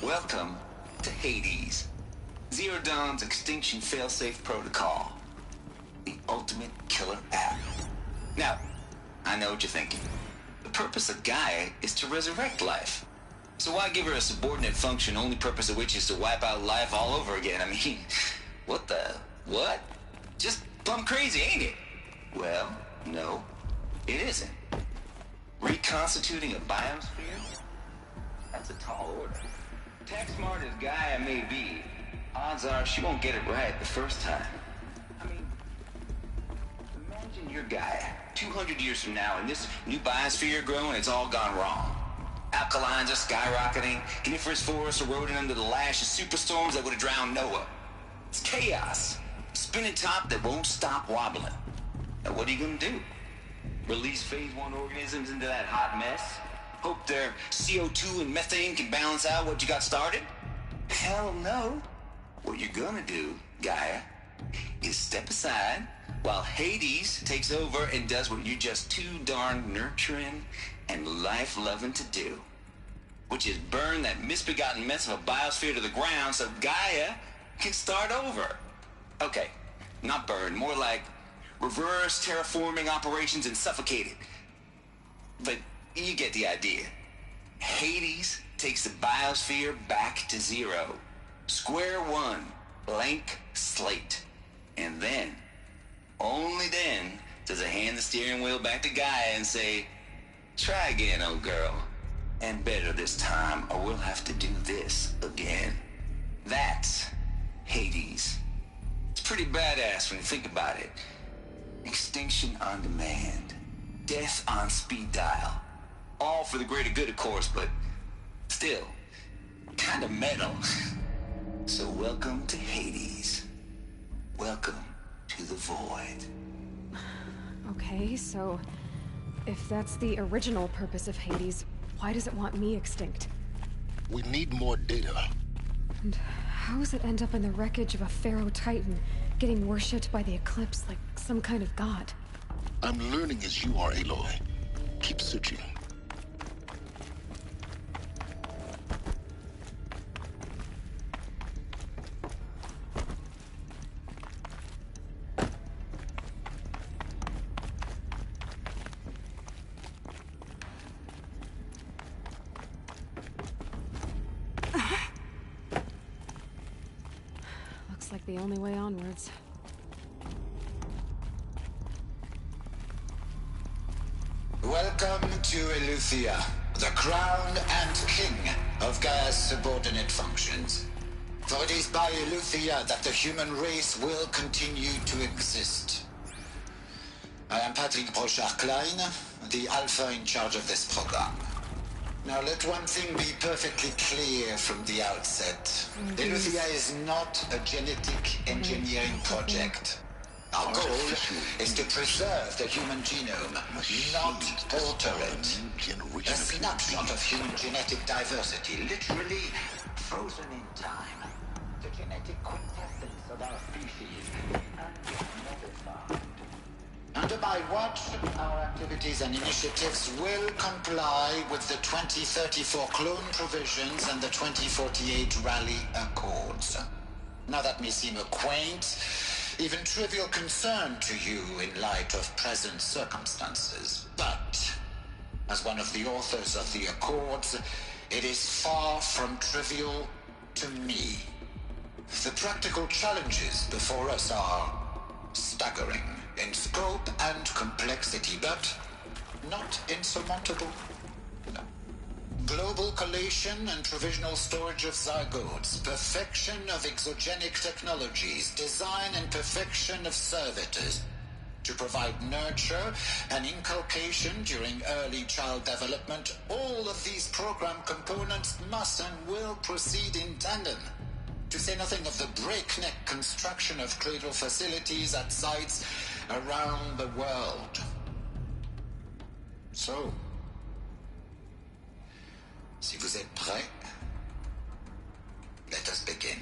Welcome to Hades, Zero Dawn's extinction failsafe protocol, the ultimate killer app. Now, I know what you're thinking. The purpose of Gaia is to resurrect life. So why give her a subordinate function, only purpose of which is to wipe out life all over again? I mean, what? Just plumb crazy, ain't it? Well, no, it isn't. Reconstituting a biosphere? That's a tall order. Tech smart as Gaia may be, odds are she won't get it right the first time. I mean, imagine you're Gaia, 200 years from now, and this new biosphere growing, it's all gone wrong. Alkalines are skyrocketing, coniferous forests eroding under the lash of superstorms that would have drowned Noah. It's chaos. Spinning top that won't stop wobbling. Now what are you gonna do? Release phase 1 organisms into that hot mess? Hope their CO2 and methane can balance out what you got started? Hell no. What you're gonna do, Gaia, is step aside while Hades takes over and does what you're just too darn nurturing and life-loving to do, which is burn that misbegotten mess of a biosphere to the ground so Gaia can start over. Okay, not burn, more like reverse terraforming operations and suffocate it. But you get the idea. Hades takes the biosphere back to zero. Square one, blank slate. And then, only then, does it hand the steering wheel back to Gaia and say, try again, old girl. And better this time, or we'll have to do this again. That's Hades. It's pretty badass when you think about it. Extinction on demand. Death on speed dial. All for the greater good, of course, but still, kind of metal. So welcome to Hades. Welcome to the void. Okay, so if that's the original purpose of Hades, why does it want me extinct? We need more data. And how does it end up in the wreckage of a Pharaoh Titan, getting worshipped by the Eclipse like some kind of god? I'm learning as you are, Aloy. Keep searching. Looks like the only way onwards. Welcome to Eleuthia, the crown and king of Gaia's subordinate functions. For it is by Eleuthia that the human race will continue to exist. I am Patrick Brochard-Klein, the Alpha in charge of this program. Now let one thing be perfectly clear from the outset. Eleuthia is not a genetic engineering project. Our goal is to preserve the human genome, not alter it. A snapshot of human genetic diversity, literally frozen in time. The genetic quintessence of our species, unmodified. Under my watch, our activities and initiatives will comply with the 2034 clone provisions and the 2048 Rally Accords. Now that may seem a quaint, even trivial concern to you in light of present circumstances. But, as one of the authors of the Accords, it is far from trivial to me. The practical challenges before us are staggering in scope and complexity, but not insurmountable. No. Global collation and provisional storage of zygotes, perfection of exogenic technologies, design and perfection of servitors to provide nurture and inculcation during early child development. All of these program components must and will proceed in tandem. To say nothing of the breakneck construction of cradle facilities at sites around the world. So, si vous êtes prêts, let us begin.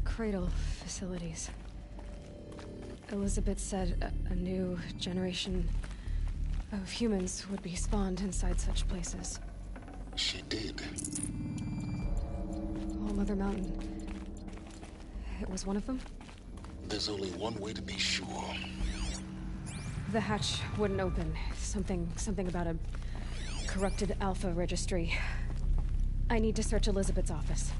Cradle facilities. Elizabeth said a new generation of humans would be spawned inside such places. She did. All Mother Mountain. It was one of them? There's only one way to be sure. The hatch wouldn't open. Something about a corrupted Alpha registry. I need to search Elizabeth's office.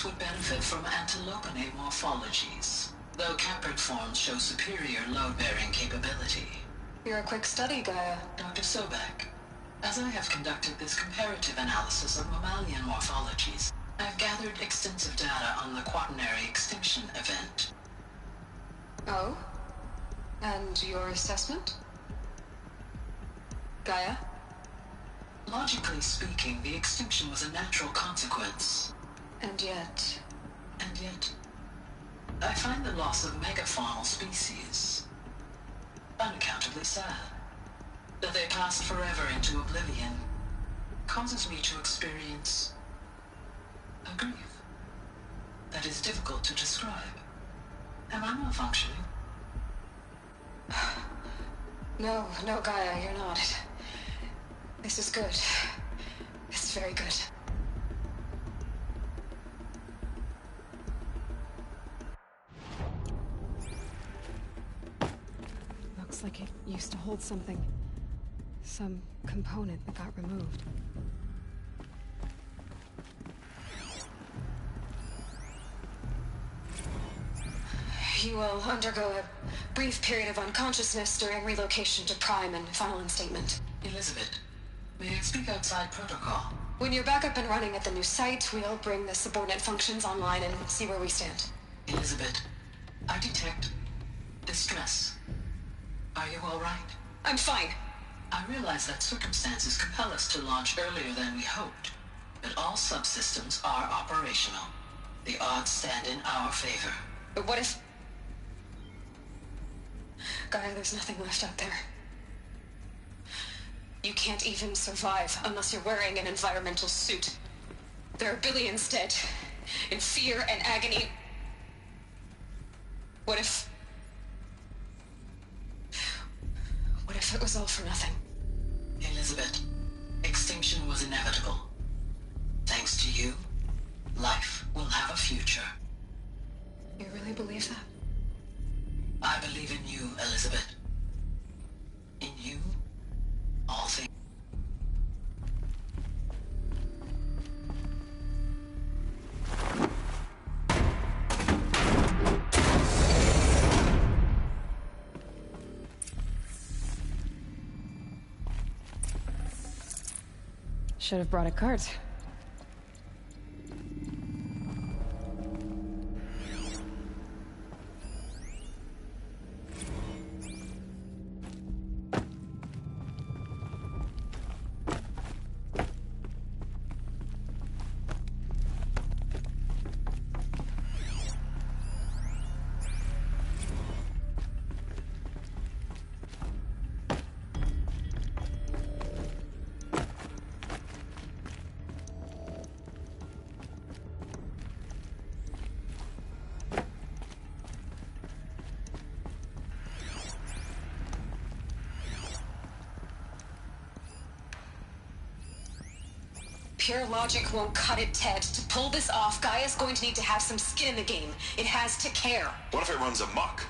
Would benefit from antilopinate morphologies, though Caprid forms show superior load-bearing capability. You're a quick study, Gaia. Dr. Sobek, as I have conducted this comparative analysis of mammalian morphologies, I have gathered extensive data on the quaternary extinction event. Oh? And your assessment? Gaia? Logically speaking, the extinction was a natural consequence. And yet, I find the loss of megafaunal species unaccountably sad. That they passed forever into oblivion causes me to experience a grief that is difficult to describe. Am I malfunctioning? No, Gaia, you're not. This is good. It's very good. Like it used to hold something. Some component that got removed. You will undergo brief period of unconsciousness during relocation to Prime and final instatement. Elizabeth, may I speak outside protocol? When you're back up and running at the new site, we'll bring the subordinate functions online and see where we stand. Elizabeth, I detect distress. Are you all right? I'm fine. I realize that circumstances compel us to launch earlier than we hoped, but all subsystems are operational. The odds stand in our favor. But what if... Gaia, there's nothing left out there. You can't even survive unless you're wearing an environmental suit. There are billions dead, in fear and agony. What if it was all for nothing? Elizabeth, extinction was inevitable. Thanks to you, life will have a future. You really believe that? I believe in you, Elizabeth. In you, all things. Should have brought a cart. Pure logic won't cut it, Ted. To pull this off, Gaia's going to need to have some skin in the game. It has to care. What if it runs amok?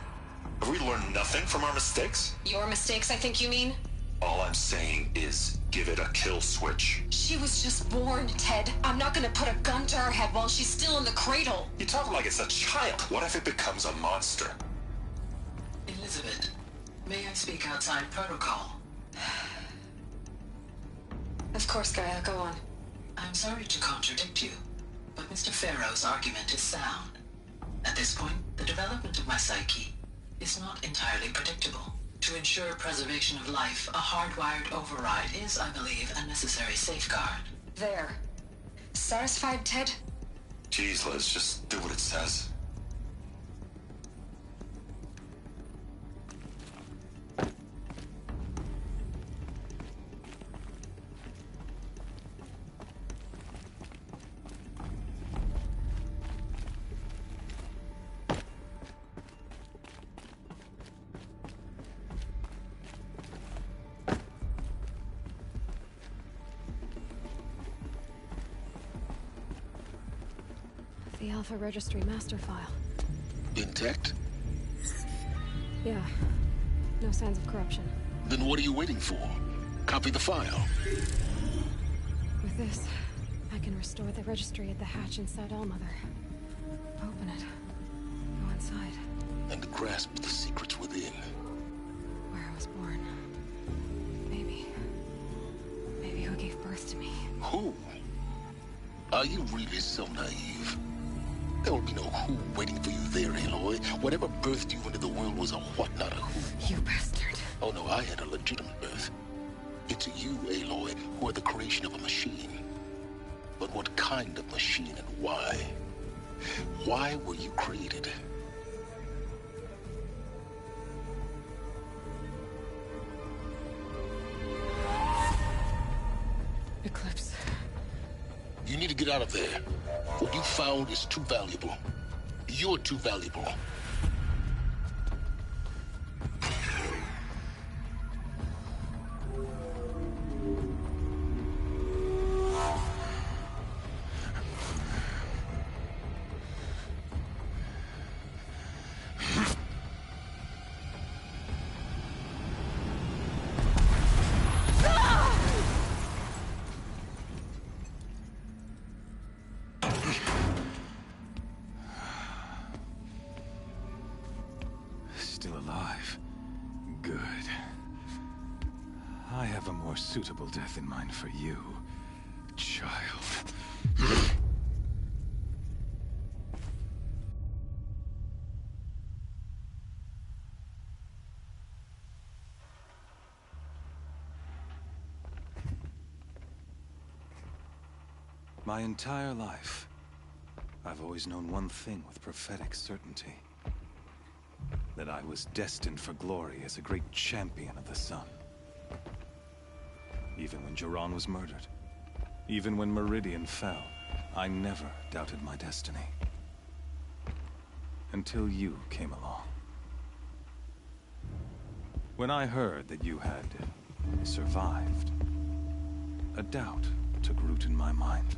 Have we learned nothing from our mistakes? Your mistakes, I think you mean? All I'm saying is, give it a kill switch. She was just born, Ted. I'm not gonna put a gun to her head while she's still in the cradle. You talk like it's a child. What if it becomes a monster? Elizabeth, may I speak outside protocol? Of course, Gaia, go on. I'm sorry to contradict you, but Mr. Farrow's argument is sound. At this point, the development of my psyche is not entirely predictable. To ensure preservation of life, a hardwired override is, I believe, a necessary safeguard. There. Satisfied, Ted? Jeez, Liz, just do what it says. The Alpha Registry master file. Intact? Yeah. No signs of corruption. Then what are you waiting for? Copy the file. With this, I can restore the registry at the hatch inside Allmother. Open it. Go inside. And grasp the secrets within. Where I was born. Maybe who gave birth to me. Who? Are you really so naive? There will be no who waiting for you there, Aloy. Whatever birthed you into the world was a what, not a who. You bastard. Oh no, I had a legitimate birth. It's you, Aloy, who are the creation of a machine. But what kind of machine and why? Why were you created? Eclipse. You need to get out of there. What you found is too valuable. You're too valuable. have a more suitable death in mind for you, child. My entire life, I've always known one thing with prophetic certainty. That I was destined for glory as a great champion of the sun. Even when Jiran was murdered, even when Meridian fell, I never doubted my destiny. Until you came along. When I heard that you had survived, a doubt took root in my mind.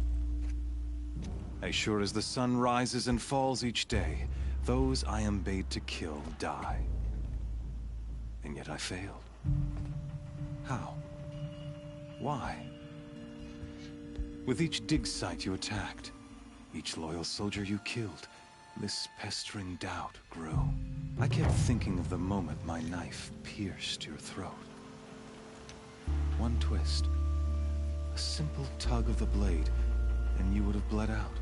As sure as the sun rises and falls each day, those I am bade to kill die. And yet I failed. How? Why? With each dig site you attacked, each loyal soldier you killed, this pestering doubt grew. I kept thinking of the moment my knife pierced your throat. One twist, a simple tug of the blade, and you would have bled out.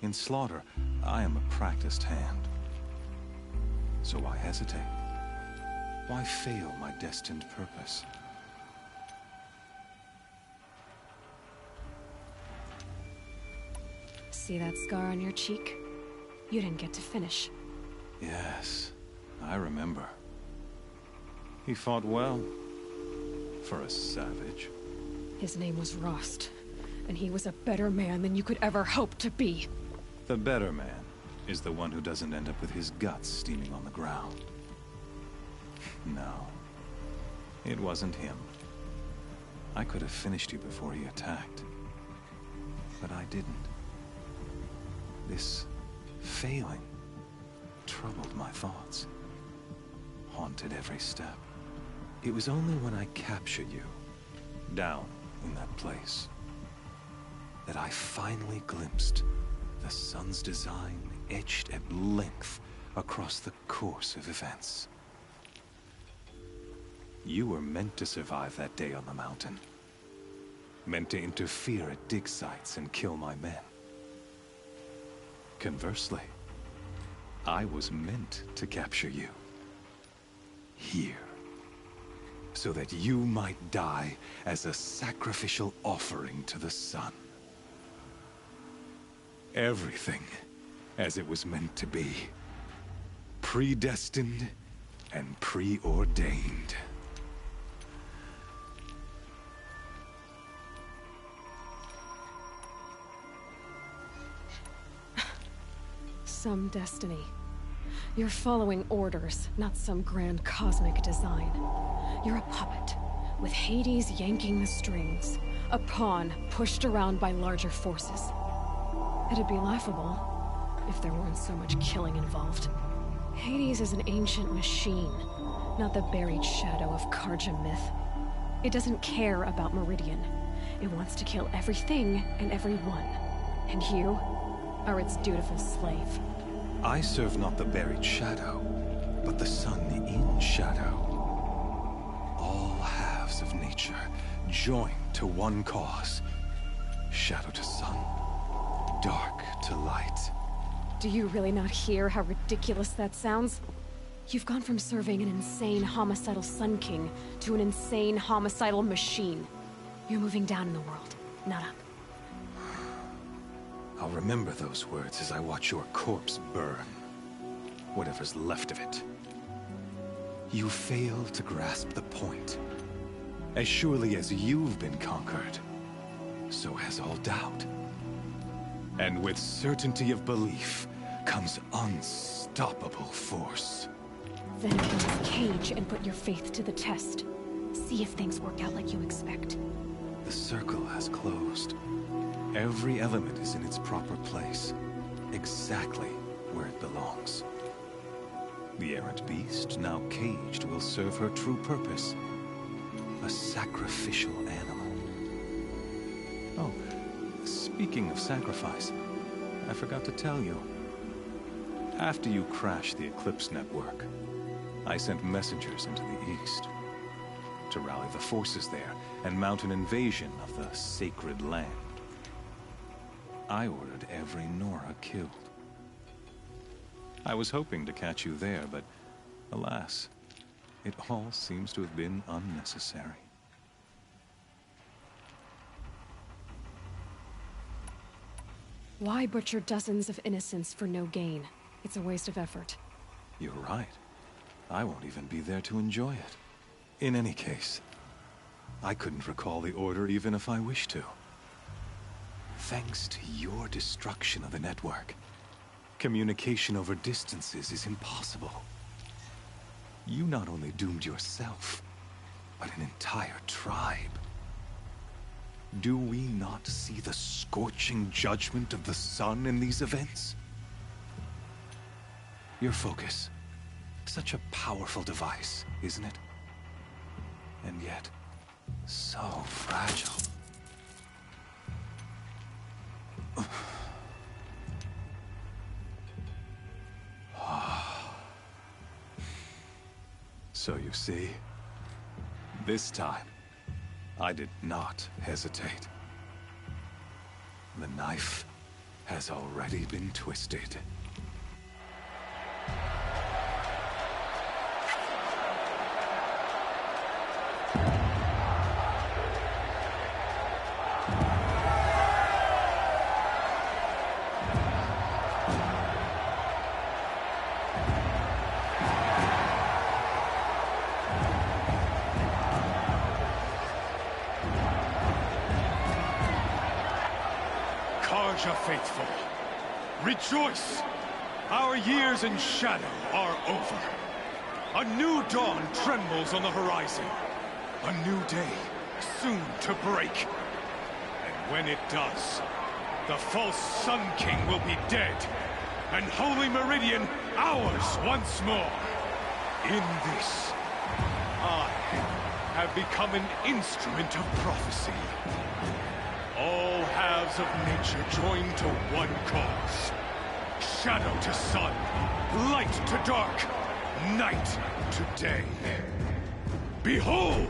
In slaughter, I am a practiced hand. So why hesitate? Why fail my destined purpose? See that scar on your cheek? You didn't get to finish. Yes, I remember. He fought well. For a savage. His name was Rost, and he was a better man than you could ever hope to be. The better man is the one who doesn't end up with his guts steaming on the ground. No, it wasn't him. I could have finished you before he attacked. But I didn't. This failing troubled my thoughts, haunted every step. It was only when I captured you, down in that place, that I finally glimpsed the sun's design etched at length across the course of events. You were meant to survive that day on the mountain. Meant to interfere at dig sites and kill my men. Conversely, I was meant to capture you. Here. So that you might die as a sacrificial offering to the sun. Everything as it was meant to be. Predestined and preordained. Some destiny. You're following orders, not some grand cosmic design. You're a puppet, with Hades yanking the strings. A pawn pushed around by larger forces. It'd be laughable if there weren't so much killing involved. Hades is an ancient machine, not the buried shadow of Karja myth. It doesn't care about Meridian. It wants to kill everything and everyone. And you are its dutiful slave. I serve not the buried shadow, but the sun in shadow. All halves of nature joined to one cause. Shadow to sun, dark to light. Do you really not hear how ridiculous that sounds? You've gone from serving an insane homicidal Sun King to an insane homicidal machine. You're moving down in the world, not up. I'll remember those words as I watch your corpse burn. Whatever's left of it. You fail to grasp the point. As surely as you've been conquered, so has all doubt. And with certainty of belief comes unstoppable force. Then open this cage and put your faith to the test. See if things work out like you expect. The circle has closed. Every element is in its proper place, exactly where it belongs. The errant beast, now caged, will serve her true purpose. A sacrificial animal. Oh, speaking of sacrifice, I forgot to tell you. After you crashed the Eclipse network, I sent messengers into the east. to rally the forces there and mount an invasion of the sacred land. I ordered every Nora killed. I was hoping to catch you there, but alas, it all seems to have been unnecessary. Why butcher dozens of innocents for no gain? It's a waste of effort. You're right. I won't even be there to enjoy it. In any case, I couldn't recall the order even if I wished to. Thanks to your destruction of the network, communication over distances is impossible. You not only doomed yourself, but an entire tribe. Do we not see the scorching judgment of the sun in these events? Your focus. Such a powerful device, isn't it? And yet, so fragile. So you see, this time, I did not hesitate. The knife has already been twisted. Karja faithful, rejoice! Our years in shadow are over. A new dawn trembles on the horizon. A new day soon to break. And when it does, the false Sun King will be dead, and Holy Meridian ours once more. In this, I have become an instrument of prophecy. All halves of nature join to one cause. Shadow to sun, light to dark, night to day. Behold!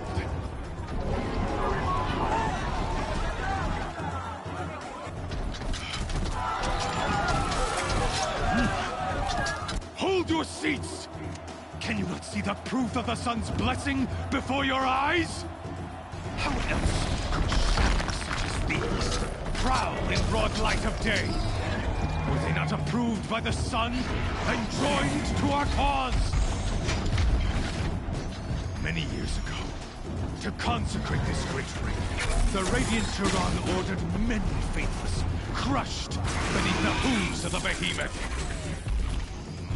Hold your seats! Can you not see the proof of the sun's blessing before your eyes? How else could shadows such as these prowl in broad light of day? Were they not approved by the sun and joined to our cause? Many years ago, to consecrate this great ring, the Radiant Turan ordered many faithless, crushed beneath the hooves of the behemoth.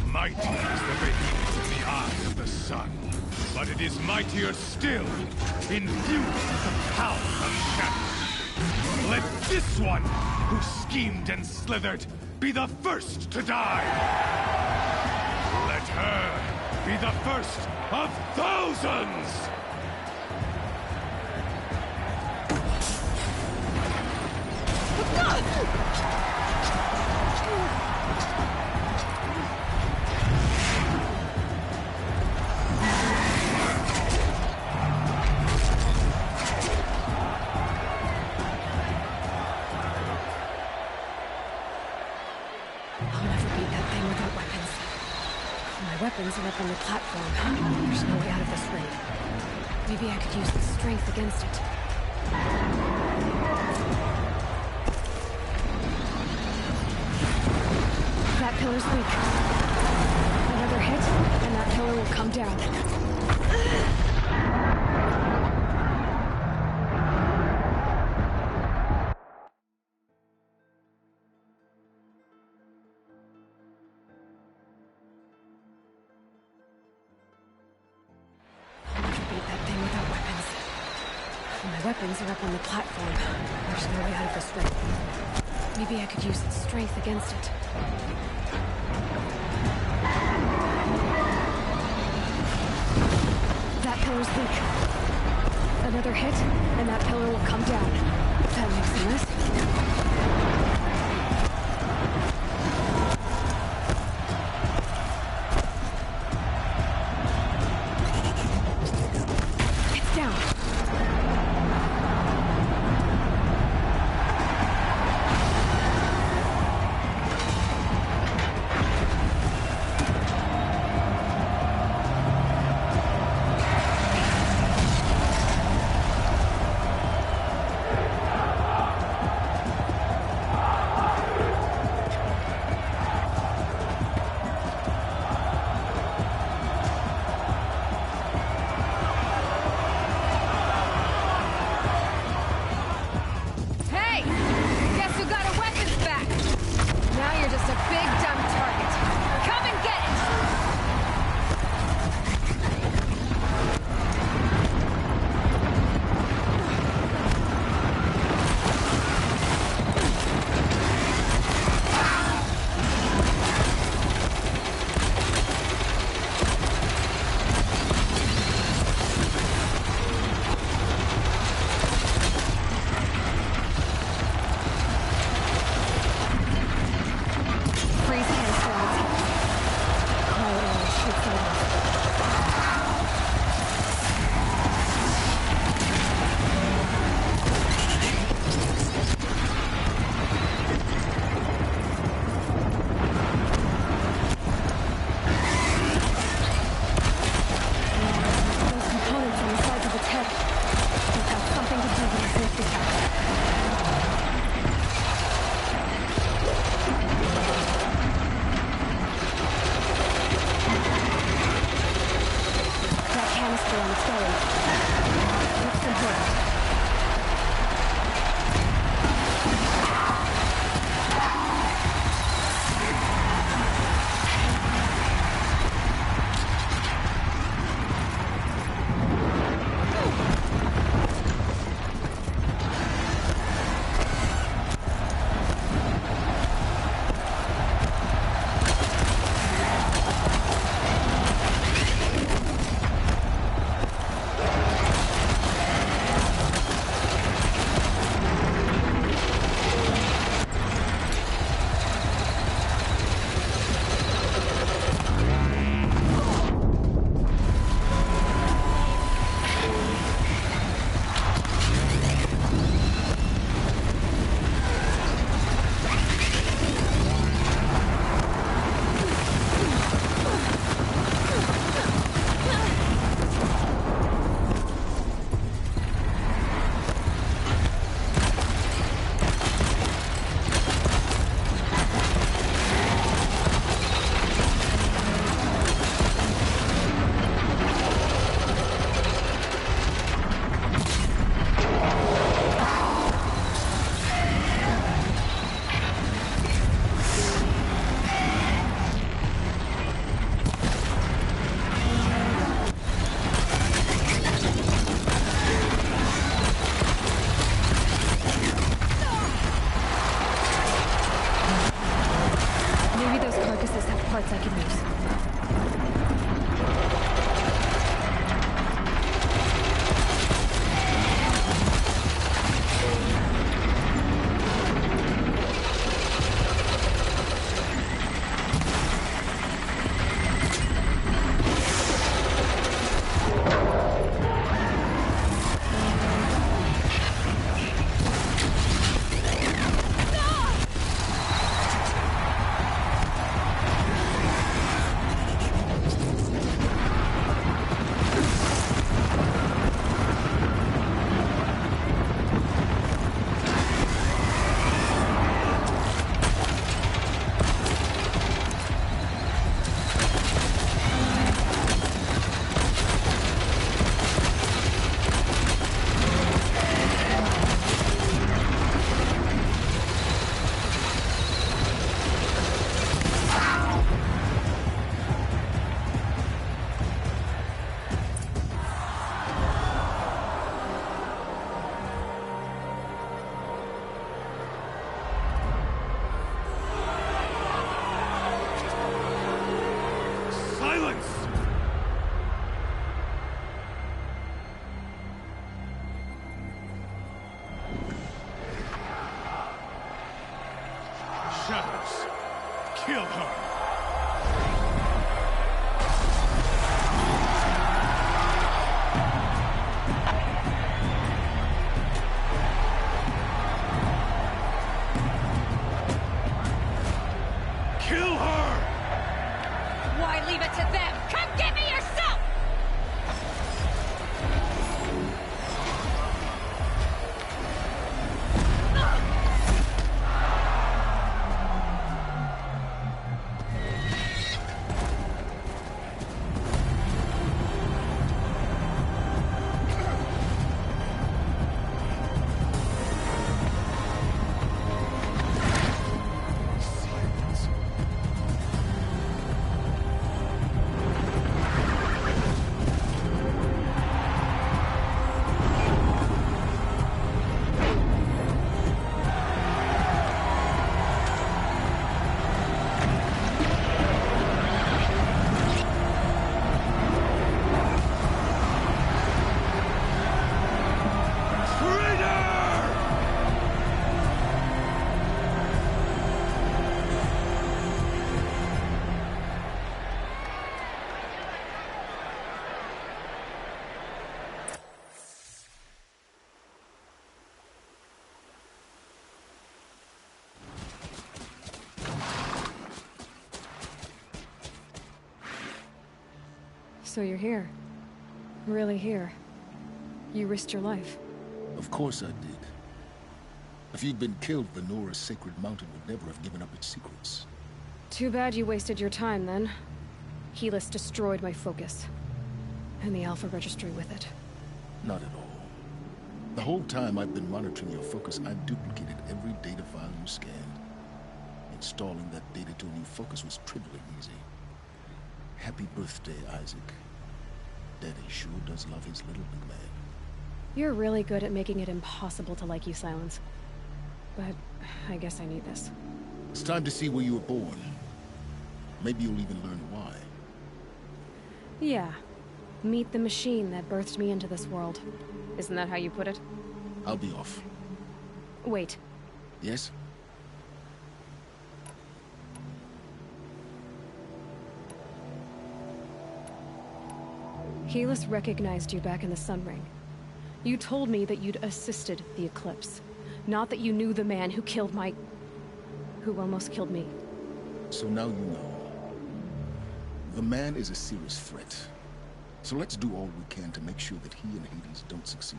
Mighty is the behemoth in the eye of the sun, but it is mightier still, infused with the power of shadow. Let this one, who schemed and slithered, be the first to die. Let her be the first of thousands! Weapons are up on the platform. There's no way out of this ring. Maybe I could use the strength against it. That pillar's weak. Another hit, and that pillar will come down. Weapons are up on the platform. There's no way out of this ring. Maybe I could use its strength against it. That pillar's weak. Another hit, and that pillar will come down. That makes sense. It's down. register on its belly. What's important? Parts I can use. Shadows. Kill her. Kill her! Why leave it to them? Come get me yourself! So you're here. Really here. You risked your life. Of course I did. If you'd been killed, Venora's sacred mountain would never have given up its secrets. Too bad you wasted your time, then. Helis destroyed my focus. And the Alpha Registry with it. Not at all. The whole time I've been monitoring your focus, I've duplicated every data file you scanned. Installing that data to a new focus was trivially easy. Happy birthday, Isaac. Daddy sure does love his little big man. You're really good at making it impossible to like you, Silence. But I guess I need this. It's time to see where you were born. Maybe you'll even learn why. Yeah. Meet the machine that birthed me into this world. Isn't that how you put it? I'll be off. Wait. Yes? Helis recognized you back in the Sun Ring. You told me that you'd assisted the Eclipse. Not that you knew the man who killed who almost killed me. So now you know. The man is a serious threat. So let's do all we can to make sure that he and Hades don't succeed.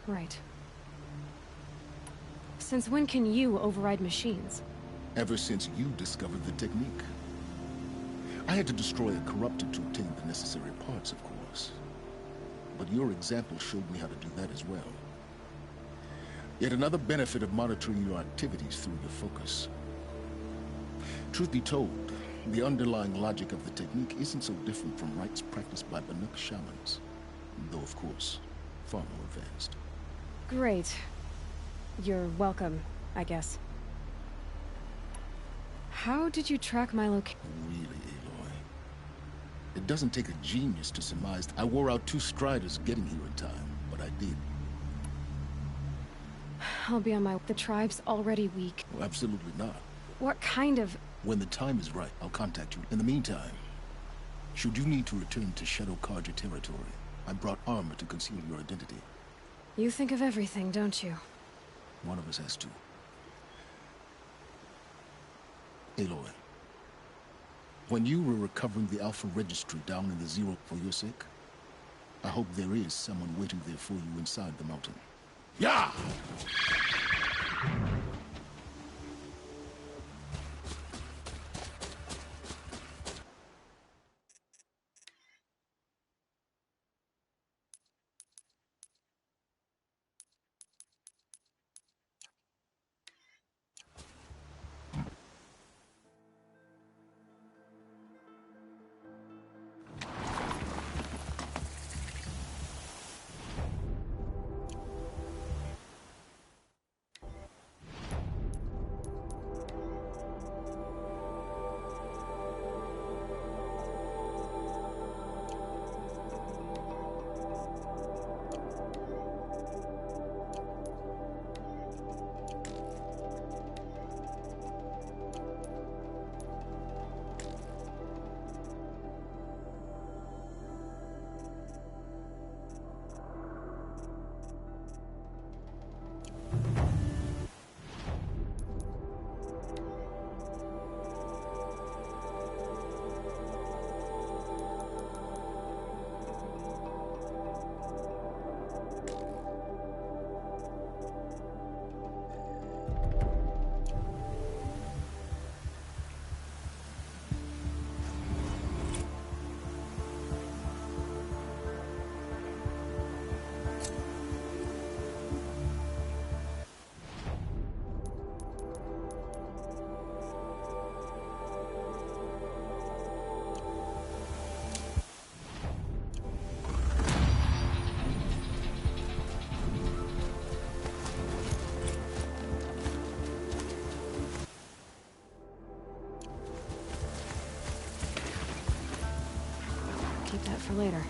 Right. Since when can you override machines? Ever since you discovered the technique. I had to destroy a corruptor to obtain the necessary parts, of course. But your example showed me how to do that as well. Yet another benefit of monitoring your activities through your focus. Truth be told, the underlying logic of the technique isn't so different from rites practiced by Banuk shamans, though of course, far more advanced. Great. You're welcome, I guess. How did you track my location? Really, Aloy? It doesn't take a genius to surmise I wore out 2 striders getting here in time, but I did. I'll be on my... The tribe's already weak. Well, absolutely not. What kind of... When the time is right, I'll contact you. In the meantime, should you need to return to Shadow Karja territory, I brought armor to conceal your identity. You think of everything, don't you? One of us has to. Aloy, when you were recovering the Alpha Registry down in the Zero for your sake, I hope there is someone waiting there for you inside the mountain. Yeah! Keep that for later.